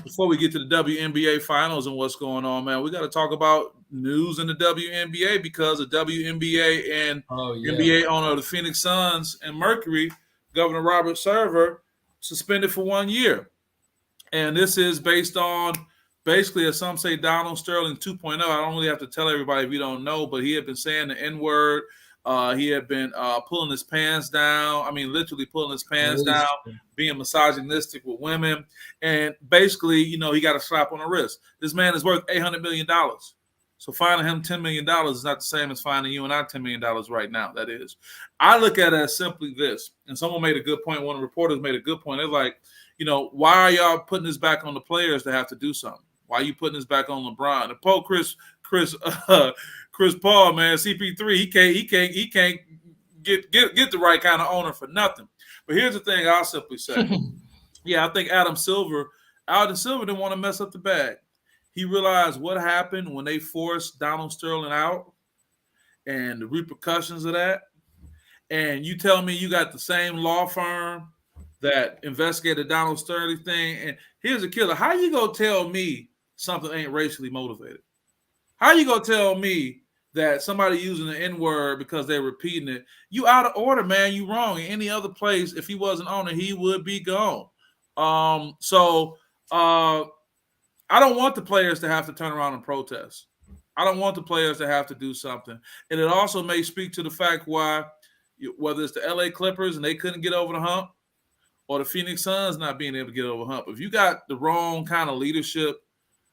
Speaker 1: before we get to the WNBA Finals and what's going on, man, we got to talk about news in the WNBA because the WNBA and NBA owner of the Phoenix Suns and Mercury, Governor Robert Server, suspended for 1 year. And this is based on basically, as some say, Donald Sterling 2.0. I don't really have to tell everybody if you don't know, but he had been saying the N-word. He had been pulling his pants down. I mean, literally pulling his pants down, being misogynistic with women. And basically, he got a slap on the wrist. This man is worth $800 million. So fining him $10 million is not the same as fining you and I $10 million right now. That is. I look at it as simply this. And someone made a good point. One of the reporters made a good point. They're like, why are y'all putting this back on the players to have to do something? Why are you putting this back on LeBron? And Paul Chris Paul, man, CP3, he can't get the right kind of owner for nothing. But here's the thing I'll simply say. I think Adam Silver didn't want to mess up the bag. He realized what happened when they forced Donald Sterling out and the repercussions of that. And you tell me you got the same law firm that investigated Donald Sterling thing. And here's a killer. How you gonna tell me something ain't racially motivated? How you gonna tell me that somebody using the N-word because they're repeating it? You out of order, man. You wrong. In any other place, if he wasn't on it, he would be gone. I don't want the players to have to turn around and protest. I don't want the players to have to do something. And it also may speak to the fact why, whether it's the LA Clippers and they couldn't get over the hump, or the Phoenix Suns not being able to get over the hump. If you got the wrong kind of leadership,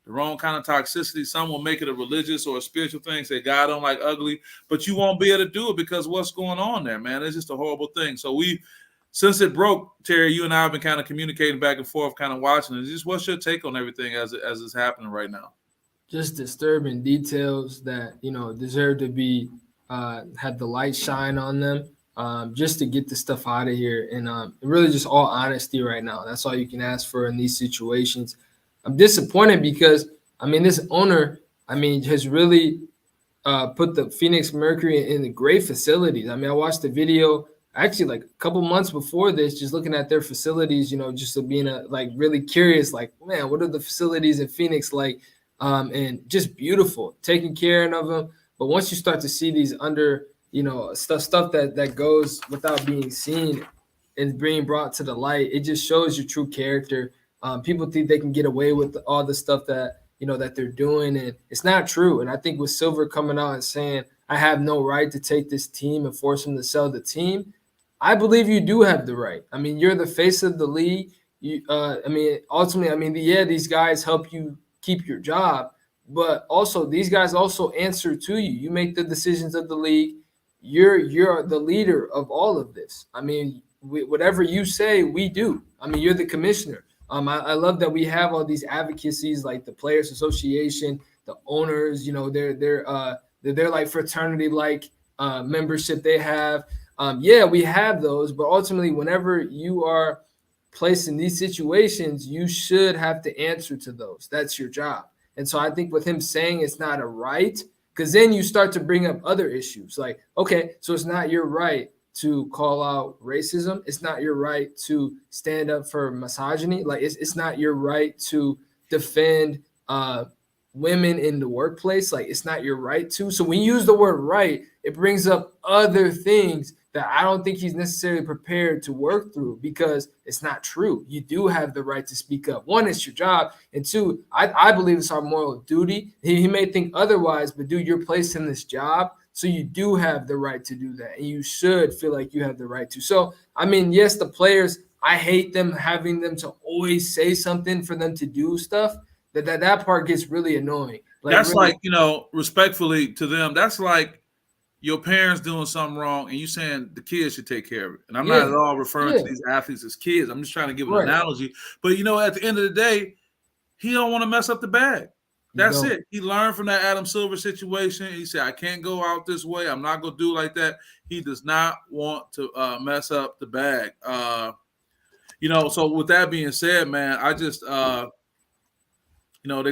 Speaker 1: the wrong kind of toxicity, some will make it a religious or a spiritual thing, say God don't like ugly, but you won't be able to do it because what's going on there, man? It's just a horrible thing. So since it broke, Terry, you and I have been kind of communicating back and forth, kind of watching it. Just what's your take on everything as it's happening right now?
Speaker 2: Just disturbing details that, deserve to be had the light shine on them, just to get the stuff out of here. And really just all honesty right now. That's all you can ask for in these situations. I'm disappointed because, this owner, has really put the Phoenix Mercury in great facilities. I watched the video actually like a couple months before this, just looking at their facilities, just being really curious, like, man, what are the facilities in Phoenix like? And just beautiful, taking care of them. But once you start to see these under, stuff that goes without being seen and being brought to the light, it just shows your true character. People think they can get away with all the stuff that, that they're doing, and it's not true. And I think with Silver coming out and saying, I have no right to take this team and force them to sell the team, I believe you do have the right. You're the face of the league. Ultimately, yeah, these guys help you keep your job, but also these guys also answer to you. You make the decisions of the league. You're the leader of all of this. Whatever you say, we do. You're the commissioner. I love that we have all these advocacies like the Players Association, the owners. They're like fraternity like membership they have. Yeah, we have those, but ultimately, whenever you are placed in these situations, you should have to answer to those. That's your job. And so I think with him saying it's not a right, because then you start to bring up other issues like, okay, so it's not your right to call out racism. It's not your right to stand up for misogyny. Like it's not your right to defend women in the workplace. Like it's not your right to. So when you use the word right, it brings up other things that I don't think he's necessarily prepared to work through because it's not true. You do have the right to speak up. One, it's your job. And two, I believe it's our moral duty. He may think otherwise, but dude, you're placed in this job. So you do have the right to do that. And you should feel like you have the right to. So, yes, the players, I hate them having them to always say something for them to do stuff. That part gets really annoying.
Speaker 1: That's really, respectfully to them, that's like your parents doing something wrong and you saying the kids should take care of it. And I'm not at all referring to these athletes as kids. I'm just trying to give an analogy. But, at the end of the day, he don't want to mess up the bag. That's it. He learned from that Adam Silver situation. He said, I can't go out this way. I'm not going to do like that. He does not want to mess up the bag. So with that being said, man, I just they're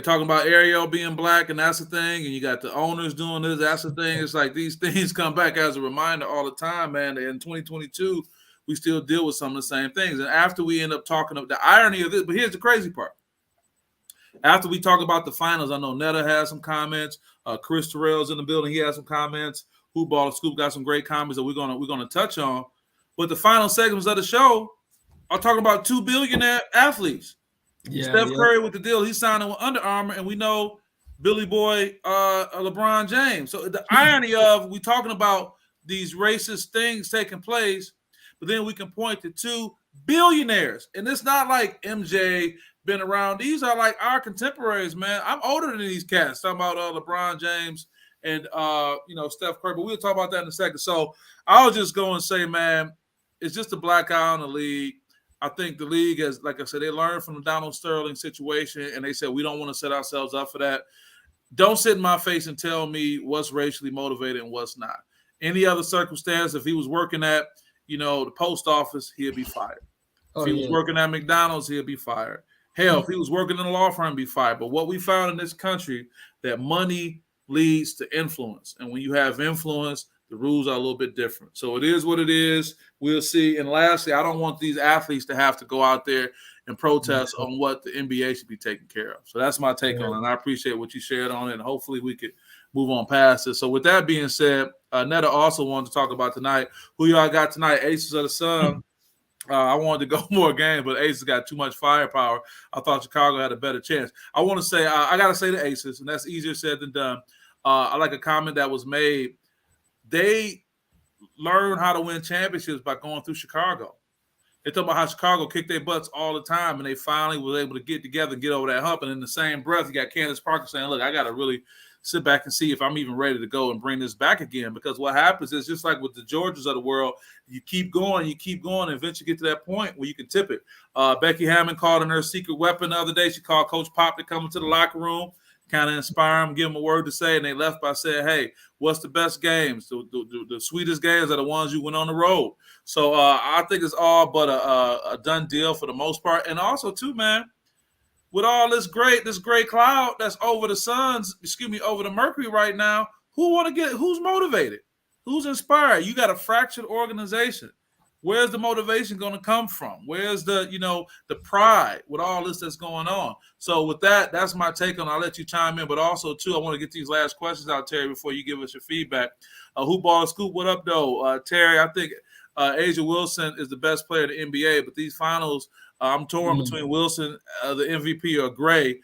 Speaker 1: talking about Ariel being black, and that's the thing. And you got the owners doing this. That's the thing. It's like these things come back as a reminder all the time, man. In 2022, we still deal with some of the same things. And after we end up talking about the irony of this, but here's the crazy part. After we talk about the finals, I know Netta has some comments. Chris Terrell's in the building. He has some comments. Who Ball Scoop got some great comments that we're gonna touch on. But the final segments of the show are talking about two billionaire athletes. Steph Curry with the deal. He's signing with Under Armour, and we know Billy Boy LeBron James. So the irony of we talking about these racist things taking place, but then we can point to two billionaires. And it's not like MJ been around. These are like our contemporaries, man. I'm older than these cats. Talking about LeBron James and Steph Curry, but we'll talk about that in a second. So I'll just go and say, man, it's just a black eye on the league. I think the league has, like I said, they learned from the Donald Sterling situation, and they said we don't want to set ourselves up for that. Don't sit in my face and tell me what's racially motivated and what's not. Any other circumstance, if he was working at, the post office, he'd be fired. If he was working at McDonald's, he'd be fired. Hell, if he was working in a law firm, he'd be fired. But what we found in this country, that money leads to influence. And when you have influence, the rules are a little bit different. So it is what it is. We'll see. And lastly, I don't want these athletes to have to go out there and protest on what the NBA should be taking care of. So that's my take on it. And I appreciate what you shared on it. And hopefully we could move on past it. So with that being said, Netta also wanted to talk about tonight. Who y'all got tonight? Aces of the Sun. I wanted to go more games, but Aces got too much firepower. I thought Chicago had a better chance. I want to say, I got to say the Aces, and that's easier said than done. I like a comment that was made. They learn how to win championships by going through Chicago. They talk about how Chicago kicked their butts all the time, and they finally was able to get together and get over that hump. And in the same breath, you got Candace Parker saying, look, I got to really sit back and see if I'm even ready to go and bring this back again. Because what happens is just like with the Georgias of the world, you keep going, and eventually get to that point where you can tip it. Becky Hammond called in her secret weapon the other day. She called Coach Pop to come into the locker room, kind of inspire him, give him a word to say, and they left by saying, hey, what's the best games? The sweetest games are the ones you went on the road. So I think it's all but a done deal for the most part. And also, too, man, with all this great cloud that's over the Suns, over the Mercury right now, who's motivated? Who's inspired? You got a fractured organization. Where's the motivation going to come from? Where's the pride with all this that's going on? So with that, that's my take on it. I'll let you chime in. But also, too, I want to get these last questions out, Terry, before you give us your feedback. Who ball scoop? What up, though? Terry, I think Asia Wilson is the best player in the NBA, but these finals, I'm torn between Wilson, the MVP, or Gray.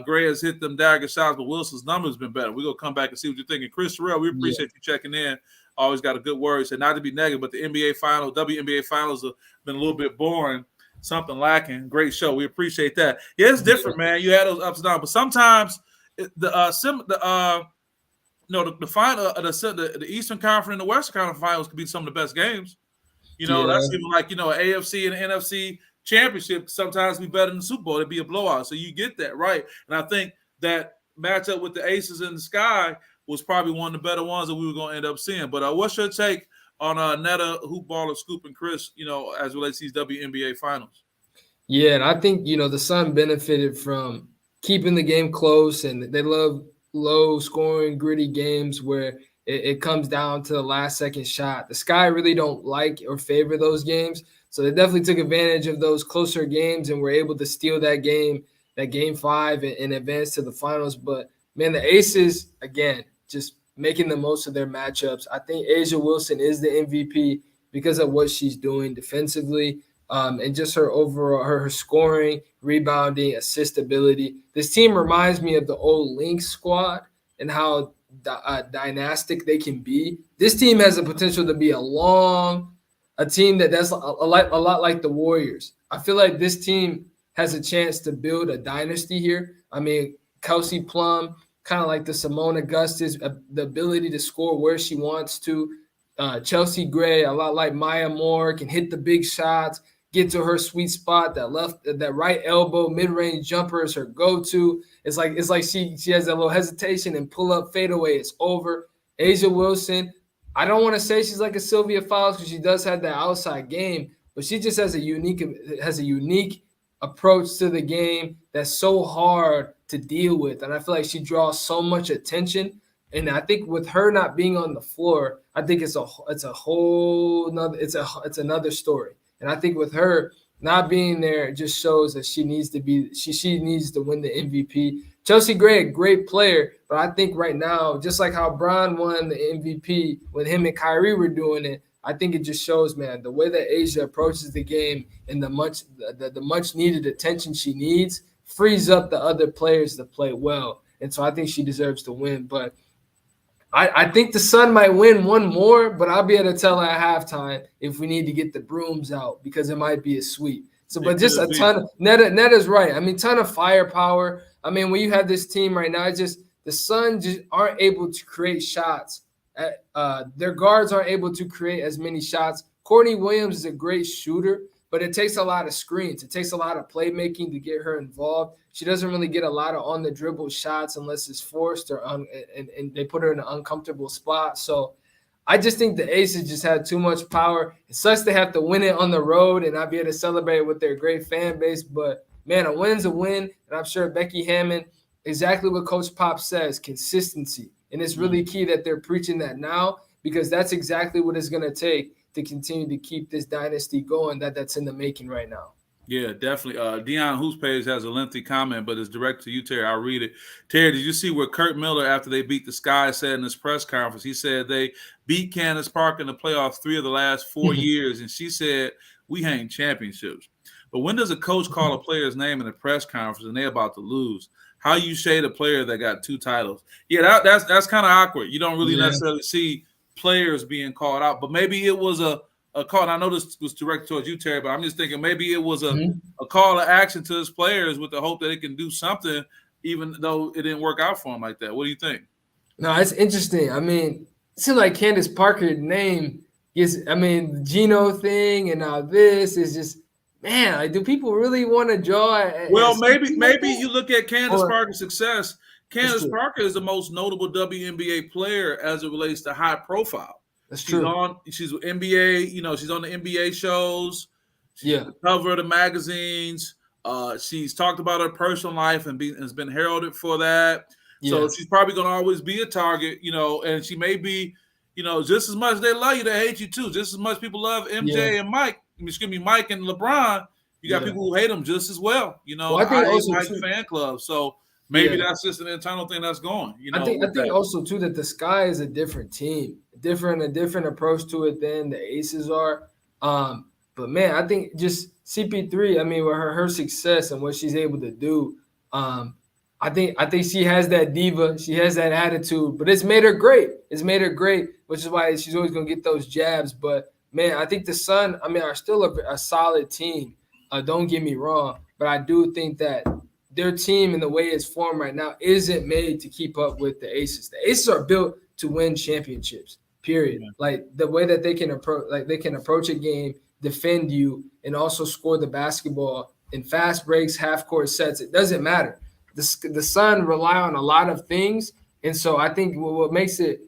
Speaker 1: Gray has hit them dagger shots, but Wilson's numbers have been better. We're going to come back and see what you're thinking. Chris Terrell, we appreciate you checking in. Always got a good word. He said, not to be negative, but the WNBA Finals have been a little bit boring, something lacking. Great show. We appreciate that. Yeah, it's different, man. You had those ups and downs, but sometimes the final, the Eastern Conference and the Western Conference Finals could be some of the best games. That's even like an AFC and NFC championship sometimes be better than the Super Bowl. It'd be a blowout. So you get that right. And I think that matchup with the Aces in the Sky was probably one of the better ones that we were going to end up seeing. But what's your take on Netta, Hoop Baller, Scoop, and Chris, as relates to these WNBA Finals?
Speaker 2: Yeah, and I think, the Sun benefited from keeping the game close, and they love low-scoring, gritty games where it comes down to the last-second shot. The Sky really don't like or favor those games, so they definitely took advantage of those closer games and were able to steal that game 5, and advance to the finals. But, man, the Aces, again, just making the most of their matchups. I think Asia Wilson is the MVP because of what she's doing defensively, and just her overall, her scoring, rebounding, assist ability. This team reminds me of the old Lynx squad and how dynastic they can be. This team has the potential to be a team that's a lot like the Warriors. I feel like this team has a chance to build a dynasty here. I mean, Kelsey Plum, kind of like the Simone Augustus, the ability to score where she wants to. Chelsea Gray, a lot like Maya Moore, can hit the big shots, get to her sweet spot. That right elbow mid-range jumper is her go-to. It's like she has that little hesitation and pull up fadeaway. It's over. Asia Wilson, I don't want to say she's like a Sylvia Fowles because she does have that outside game, but she just has a unique approach to the game that's so hard to deal with. And I feel like she draws so much attention. And I think with her not being on the floor, I think it's another story. And I think with her not being there, it just shows that she needs to win the MVP. Chelsea Gray, a great player, but I think right now, just like how Bron won the MVP when him and Kyrie were doing it, I think it just shows, man, the way that Asia approaches the game and the much needed attention she needs frees up the other players to play well. And so I think she deserves to win. But I think the Sun might win one more, but I'll be able to tell at halftime if we need to get the brooms out because it might be a sweep. So, but just a ton of Netta's right. I mean, ton of firepower. I mean, when you have this team right now, it's just the Sun just aren't able to create shots. Their guards aren't able to create as many shots. Courtney Williams is a great shooter, but it takes a lot of screens. It takes a lot of playmaking to get her involved. She doesn't really get a lot of on-the-dribble shots unless it's forced and they put her in an uncomfortable spot. So I just think the Aces just had too much power. It sucks they have to win it on the road and not be able to celebrate with their great fan base. But, man, a win's a win. And I'm sure Becky Hammond, exactly what Coach Pop says, consistency. And it's really key that they're preaching that now because that's exactly what it's going to take to continue to keep this dynasty going that's in the making right now.
Speaker 1: Yeah, definitely. Deion Who's page has a lengthy comment, but it's direct to you, Terry. I'll read it. Terry, did you see where Kurt Miller, after they beat the Sky, said in his press conference? He said they beat Candace Parker in the playoffs 3 of the last 4 years, and she said we hang championships. But when does a coach call a player's name in a press conference and they're about to lose? How you shade a player that got 2 titles? Yeah, that's kind of awkward. You don't really necessarily see players being called out, but maybe it was a call. And I know this was directed towards you, Terry, but I'm just thinking maybe it was a call to action to his players with the hope that it can do something, even though it didn't work out for him like that. What do you think?
Speaker 2: No, it's interesting. I mean, it seems like Candace Parker's name gets, I mean, the Geno thing and all this is just, man, like, do people really want to draw?
Speaker 1: Well, maybe you look at Candace Parker's success. Candace Parker is the most notable WNBA player as it relates to high profile.
Speaker 2: That's true.
Speaker 1: She's NBA, she's on the NBA shows. She's on the cover of the magazines. She's talked about her personal life and has been heralded for that. So she's probably going to always be a target, and she may be, just as much they love you, they hate you too. Just as much people love MJ and Mike and LeBron, you got people who hate them just as well.
Speaker 2: I think also
Speaker 1: Mike fan club. So maybe that's just an internal thing that's going.
Speaker 2: I think also too that the Sky is a different team, a different approach to it than the Aces are. But man, I think just CP3. I mean, with her success and what she's able to do, I think she has that diva, she has that attitude, but it's made her great. Which is why she's always gonna get those jabs. But man, I think the Sun, are still a solid team. Don't get me wrong, but I do think that their team and the way it's formed right now isn't made to keep up with the Aces. The Aces are built to win championships, period. Yeah. Like the way that they can approach a game, defend you, and also score the basketball in fast breaks, half-court sets. It doesn't matter. The Sun rely on a lot of things, and so I think what makes the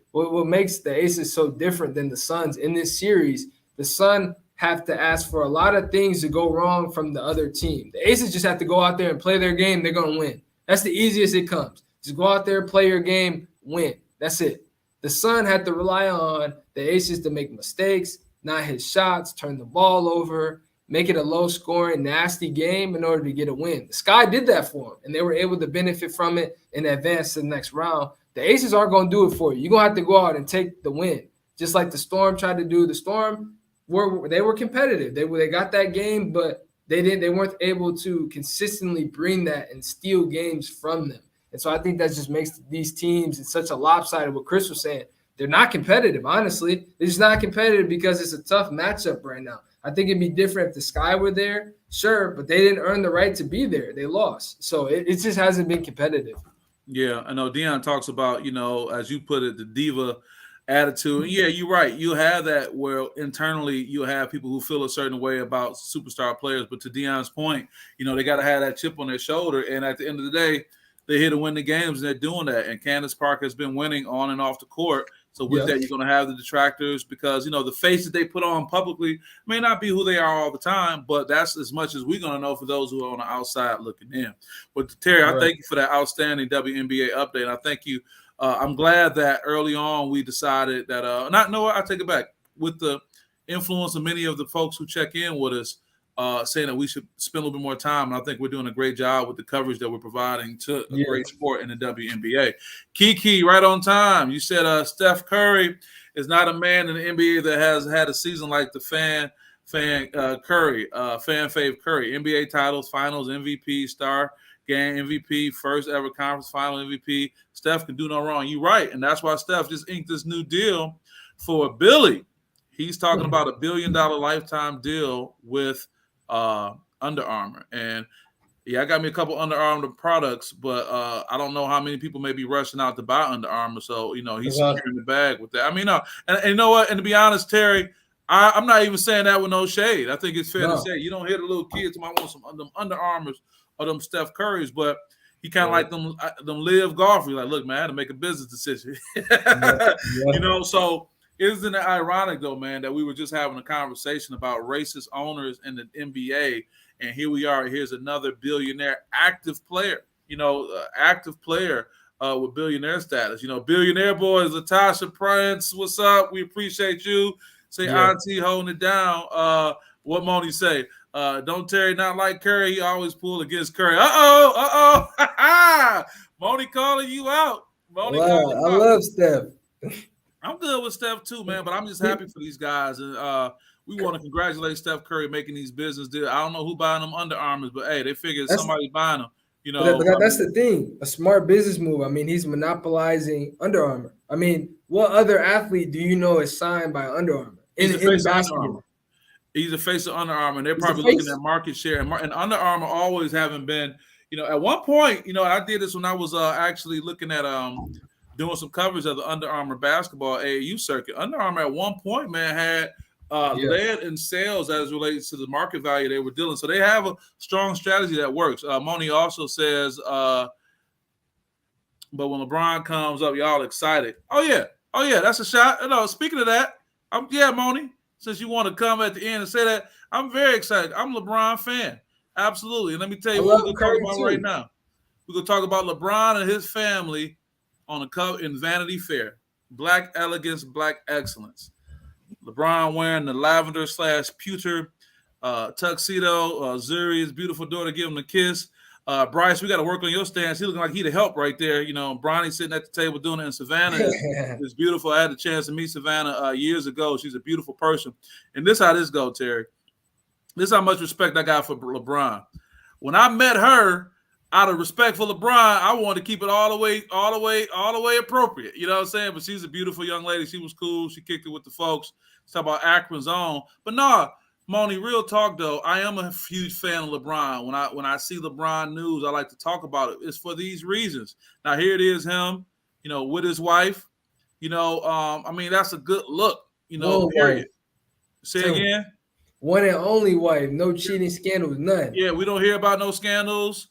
Speaker 2: Aces so different than the Suns in this series, the Sun have to ask for a lot of things to go wrong from the other team. The Aces just have to go out there and play their game. They're going to win. That's the easiest it comes. Just go out there, play your game, win. That's it. The Sun had to rely on the Aces to make mistakes, not hit shots, turn the ball over, make it a low-scoring, nasty game in order to get a win. The Sky did that for them, and they were able to benefit from it and advance to the next round. The Aces aren't going to do it for you. You're going to have to go out and take the win, just like the Storm tried to do. The Storm they were competitive. They got that game, but they weren't able to consistently bring that and steal games from them. And so I think that just makes these teams it's such a lopsided. What Chris was saying, they're not competitive. Honestly, they're just not competitive because it's a tough matchup right now. I think it'd be different if the Sky were there, sure, but they didn't earn the right to be there. They lost, so it just hasn't been competitive.
Speaker 1: Yeah, I know Deion talks about as you put it, the diva attitude. Yeah, you're right. You have that where internally you have people who feel a certain way about superstar players. But to Deion's point, they got to have that chip on their shoulder. And at the end of the day, they're here to win the games, and they're doing that. And Candace Parker has been winning on and off the court. So with that, you're going to have the detractors because, the faces they put on publicly may not be who they are all the time, but that's as much as we're going to know for those who are on the outside looking in. But Terry, I thank you for that outstanding WNBA update. I thank you. I'm glad that early on we decided that I take it back, with the influence of many of the folks who check in with us, saying that we should spend a little bit more time. And I think we're doing a great job with the coverage that we're providing to a great sport in the WNBA. Kiki, right on time. You said Steph Curry is not a man in the NBA that has had a season like the fan fave Curry. NBA titles, finals MVP, star game MVP, first ever conference final MVP. Steph can do no wrong. You're right. And that's why Steph just inked this new deal for Billy. He's talking about $1 billion lifetime deal with Under Armour. And I got me a couple Under Armour products, but I don't know how many people may be rushing out to buy Under Armour. So, he's securing the bag with that. And you know what? And to be honest, Terry, I'm not even saying that with no shade. I think it's fair to say you don't hear the little kids, I want some them Under Armours or them Steph Currys, but he kind of like them live golf. He's like, look, man, I had to make a business decision. So isn't it ironic, though, man, that we were just having a conversation about racist owners in the NBA, and here we are. Here's another billionaire active player, with billionaire status. Billionaire boys, Latasha Prince, what's up? We appreciate you. Say Auntie holding it down. What Moni say? Don't Terry not like Curry? He always pull against Curry. Uh-oh. Moni calling you out. Moni calling you
Speaker 2: I
Speaker 1: out.
Speaker 2: love Steph.
Speaker 1: I'm good with Steph too, man, but I'm just happy for these guys. And we want to congratulate Steph Curry making these business deals. I don't know who buying them Under Armours, but hey, they figured somebody buying them. You know,
Speaker 2: but that's the thing. A smart business move. I mean, he's monopolizing Under Armour. I mean, what other athlete do you know is signed by Under Armour in basketball?
Speaker 1: He's the face of Under Armour, and they're probably looking at market share. And Under Armour always haven't been, you know, at one point, you know, I did this when I was actually looking at doing some coverage of the Under Armour basketball AAU circuit. Under Armour at one point, man, had led in sales as relates to the market value they were dealing. So they have a strong strategy that works. Moni also says, but when LeBron comes up, y'all excited. Oh yeah, that's a shot. No, speaking of that, Moni, since you want to come at the end and say that, I'm very excited. I'm a LeBron fan. Absolutely. And let me tell you what we're going to talk about right now. We're going to talk about LeBron and his family on the cover in Vanity Fair. Black elegance, black excellence. LeBron wearing the lavender / pewter tuxedo. Zuri's beautiful daughter giving him a kiss. Bryce, we got to work on your stance. He looking like he the help right there. You know, Bronny sitting at the table doing it in Savannah. It's beautiful. I had the chance to meet Savannah years ago. She's a beautiful person. And this how this go, Terry. This is how much respect I got for LeBron. When I met her, out of respect for LeBron, I wanted to keep it all the way appropriate. You know what I'm saying? But she's a beautiful young lady. She was cool. She kicked it with the folks. Talk about Akron's own. But nah, Moni, real talk though. I am a huge fan of LeBron. When I see LeBron news, I like to talk about it. It's for these reasons. Now here it is, him, you know, with his wife. You know, I mean that's a good look. You know, period. Say again.
Speaker 2: One and only wife. No cheating scandals, none.
Speaker 1: Yeah, we don't hear about no scandals.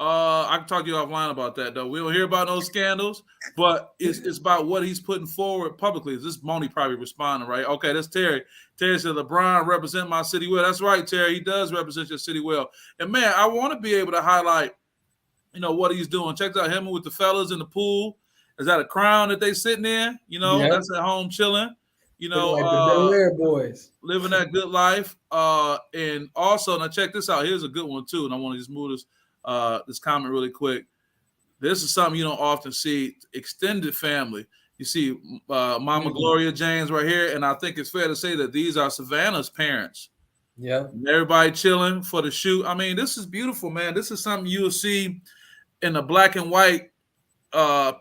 Speaker 1: I can talk to you offline about that, though. We don't hear about no scandals, but it's about what he's putting forward publicly. Is this Moni probably responding, right? Okay, that's Terry. Terry said, LeBron represent my city well. That's right, Terry. He does represent your city well. And, man, I want to be able to highlight, you know, what he's doing. Check out him with the fellas in the pool. Is that a crown that they sitting in? You know, that's at home chilling. You know,
Speaker 2: like the Billionaire boys.
Speaker 1: Living that good life. And also, now check this out. Here's a good one, too. And I want to just move this comment really quick. This is something you don't often see. Extended family. You see Mama Gloria James right here, and I think it's fair to say that these are Savannah's parents.
Speaker 2: Yeah.
Speaker 1: Everybody chilling for the shoot. I mean, this is beautiful, man. This is something you'll see in a black and white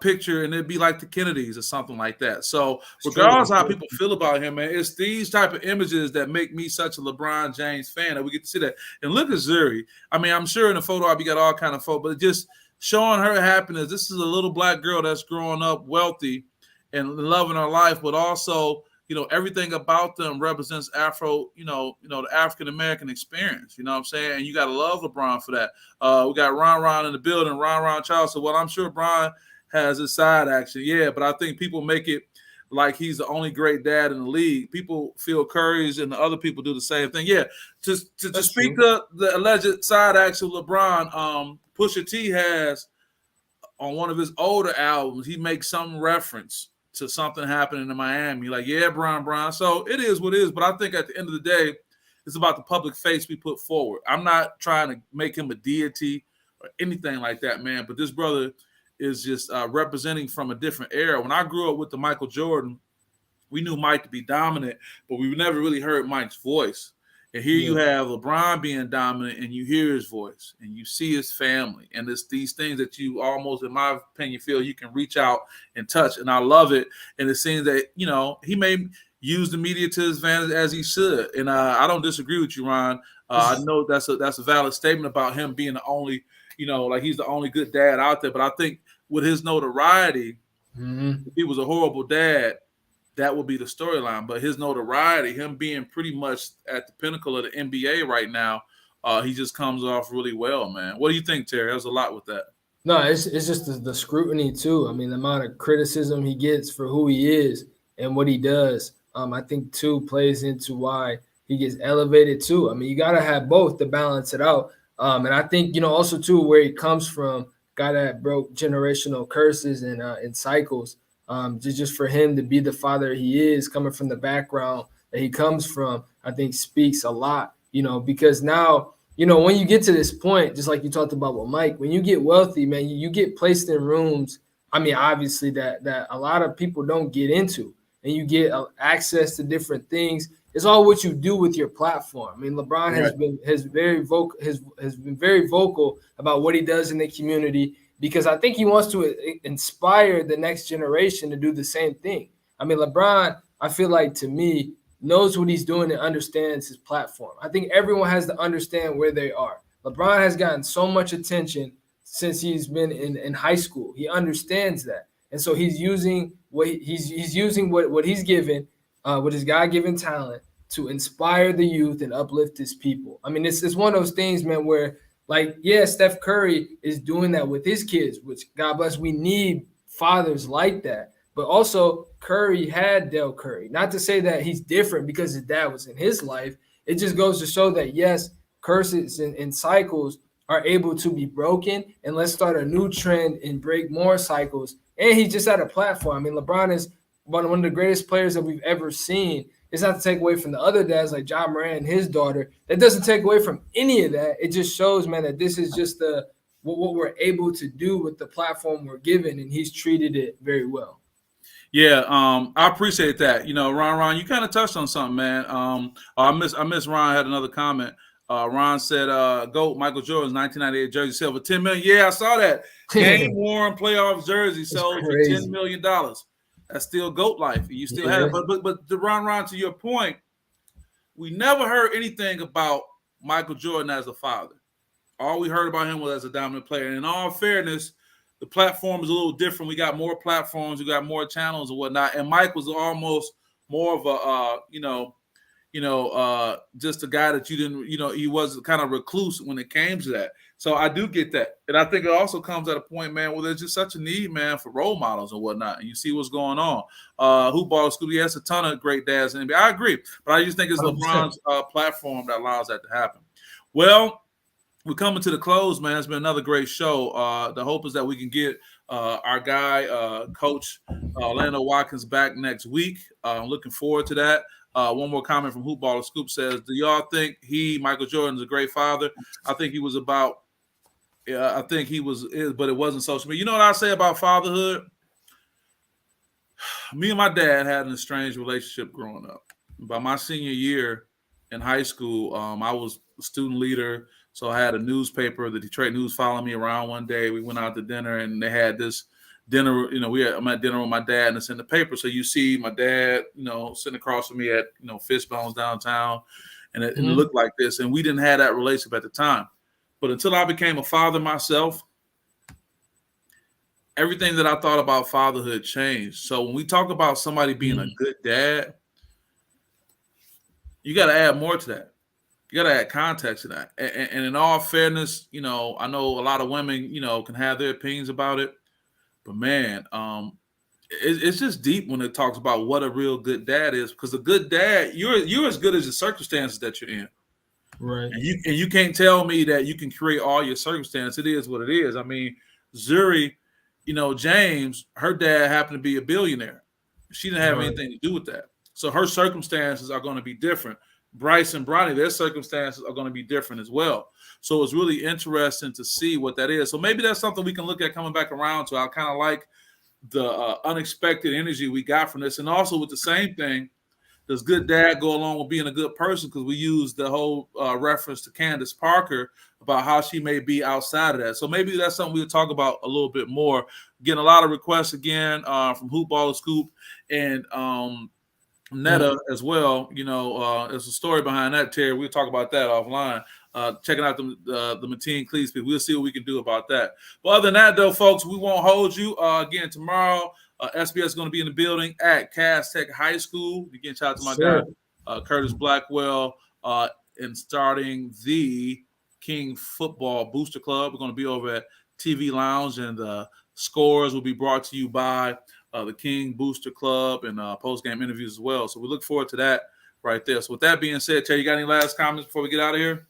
Speaker 1: picture, and it'd be like the Kennedys or something like that. So regardless of how people feel about him, man, it's these type of images that make me such a LeBron James fan that we get to see that. And look at Zuri. I mean, I'm sure in the photo op you got all kind of photo, but just showing her happiness. This is a little black girl that's growing up wealthy and loving her life, but also, you know, everything about them represents Afro, you know, the African American experience. You know what I'm saying? And you got to love LeBron for that. We got Ron in the building. Ron Charles said, well, I'm sure Bron has his side action. Yeah, but I think people make it like he's the only great dad in the league. People feel Curry's and the other people do the same thing. Yeah, to speak to the alleged side action LeBron, Pusha T has on one of his older albums, he makes some reference to something happening in Miami. Like, yeah, Bron. So it is what it is. But I think at the end of the day, it's about the public face we put forward. I'm not trying to make him a deity or anything like that, man. But this brother is just representing from a different era. When I grew up with the Michael Jordan, we knew Mike to be dominant, but we never really heard Mike's voice. And here you have LeBron being dominant, and you hear his voice, and you see his family, and it's these things that you almost, in my opinion, feel you can reach out and touch. And I love it. And it seems that, you know, he may use the media to his advantage as he should. And I don't disagree with you, Ron. I know that's a valid statement about him being the only, you know, like he's the only good dad out there. But I think with his notoriety, if he was a horrible dad, that would be the storyline. But his notoriety, him being pretty much at the pinnacle of the NBA right now, he just comes off really well, man. What do you think, Terry? There's a lot with that.
Speaker 2: No, it's just the scrutiny too. I mean, the amount of criticism he gets for who he is and what he does, I think too plays into why he gets elevated too. I mean, you got to have both to balance it out. And I think, you know, also too where he comes from, guy that broke generational curses and cycles. Just for him to be the father he is, coming from the background that he comes from, I think speaks a lot, because now, when you get to this point, just like you talked about with Mike, when you get wealthy, man, you get placed in rooms. I mean, obviously that a lot of people don't get into, and you get access to different things. It's all what you do with your platform. I mean, LeBron has been very vocal about what he does in the community, because I think he wants to inspire the next generation to do the same thing. I mean, LeBron, I feel like, to me, knows what he's doing and understands his platform. I think everyone has to understand where they are. LeBron has gotten so much attention since he's been in high school. He understands that. And so he's using what he's given, with his God-given talent, to inspire the youth and uplift his people. I mean, it's one of those things, man, where, like, yeah, Steph Curry is doing that with his kids, which, God bless, we need fathers like that. But also, Curry had Del Curry. Not to say that he's different because his dad was in his life. It just goes to show that, yes, curses and cycles are able to be broken, and let's start a new trend and break more cycles. And he just had a platform. I mean, LeBron is one of the greatest players that we've ever seen. It's not to take away from the other dads like John Moran and his daughter. That doesn't take away from any of that. It just shows, man, that this is just what we're able to do with the platform we're given, and he's treated it very well.
Speaker 1: Yeah, I appreciate that. Ron, you kind of touched on something, man. I miss Ron had another comment. Ron said, "GOAT Michael Jordan's 1998 jersey sold for $10 million." Yeah, I saw that. Game worn playoff jersey sold for $10 million. That's still GOAT life. You still have it. But Ron, to your point, we never heard anything about Michael Jordan as a father. All we heard about him was as a dominant player. And in all fairness, the platform is a little different. We got more platforms, we got more channels and whatnot. And Mike was almost more of a, just a guy that you didn't, he was kind of recluse when it came to that. So I do get that. And I think it also comes at a point, man, where there's just such a need, man, for role models and whatnot. And you see what's going on. Hoopball School, he has a ton of great dads in the NBA. I agree. But I just think it's 100%. LeBron's platform that allows that to happen. Well, we're coming to the close, man. It's been another great show. The hope is that we can get our guy, Coach Orlando Watkins, back next week. I'm looking forward to that. One more comment from Hoopballer Scoop says, do y'all think Michael Jordan, is a great father? I think he was about, I think he was, but it wasn't social media. You know what I say about fatherhood? Me and my dad had an estranged relationship growing up. By my senior year in high school, I was a student leader. So I had a newspaper, the Detroit News, following me around one day. We went out to dinner, and they had this dinner. I'm at dinner with my dad, and it's in the paper. So you see my dad, sitting across from me at, Fishbones downtown, and it looked like this. And we didn't have that relationship at the time. But until I became a father myself, everything that I thought about fatherhood changed. So when we talk about somebody being a good dad, you got to add more to that. You got to add context to that. And in all fairness, I know a lot of women, can have their opinions about it. But, man, it's just deep when it talks about what a real good dad is. Because a good dad, you're as good as the circumstances that you're in.
Speaker 2: Right.
Speaker 1: And you can't tell me that you can create all your circumstances. It is what it is. I mean, Zuri, James, her dad happened to be a billionaire. She didn't have anything to do with that. So her circumstances are going to be different. Bryce and Bronny, their circumstances are going to be different as well. So it's really interesting to see what that is. So maybe that's something we can look at coming back around to. I kind of like the unexpected energy we got from this. And also with the same thing, does good dad go along with being a good person? Because we use the whole reference to Candace Parker about how she may be outside of that. So maybe that's something we'll talk about a little bit more. Getting a lot of requests again from Hoopballer Scoop and Netta as well. There's a story behind that, Terry. We'll talk about that offline. Checking out the Mateen Cleese people. We'll see what we can do about that. But other than that, though, folks, we won't hold you. Again, tomorrow, SPS is going to be in the building at Cass Tech High School. Again, shout out to my guy, Curtis Blackwell, and starting the King Football Booster Club. We're going to be over at TV Lounge, and the scores will be brought to you by the King Booster Club and post-game interviews as well. So we look forward to that right there. So with that being said, Terry, you got any last comments before we get out of here?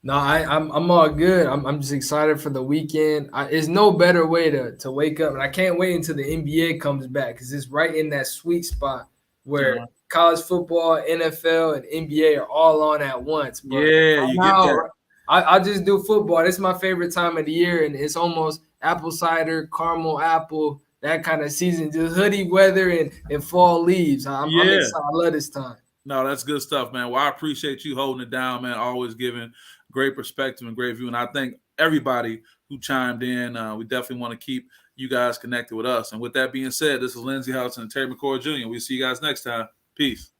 Speaker 2: No, I'm all good. I'm just excited for the weekend. There's no better way to wake up, and I can't wait until the NBA comes back because it's right in that sweet spot where college football, NFL, and NBA are all on at once. But
Speaker 1: Yeah, you get that.
Speaker 2: I just do football. It's my favorite time of the year, and it's almost apple cider, caramel apple, that kind of season, just hoodie weather and fall leaves. I'm excited. I love this time.
Speaker 1: No, that's good stuff, man. Well, I appreciate you holding it down, man. Always giving great perspective and great view. And I thank everybody who chimed in. We definitely want to keep you guys connected with us. And with that being said, this is Lindsey Hudson and Terry McCord Jr. We'll see you guys next time. Peace.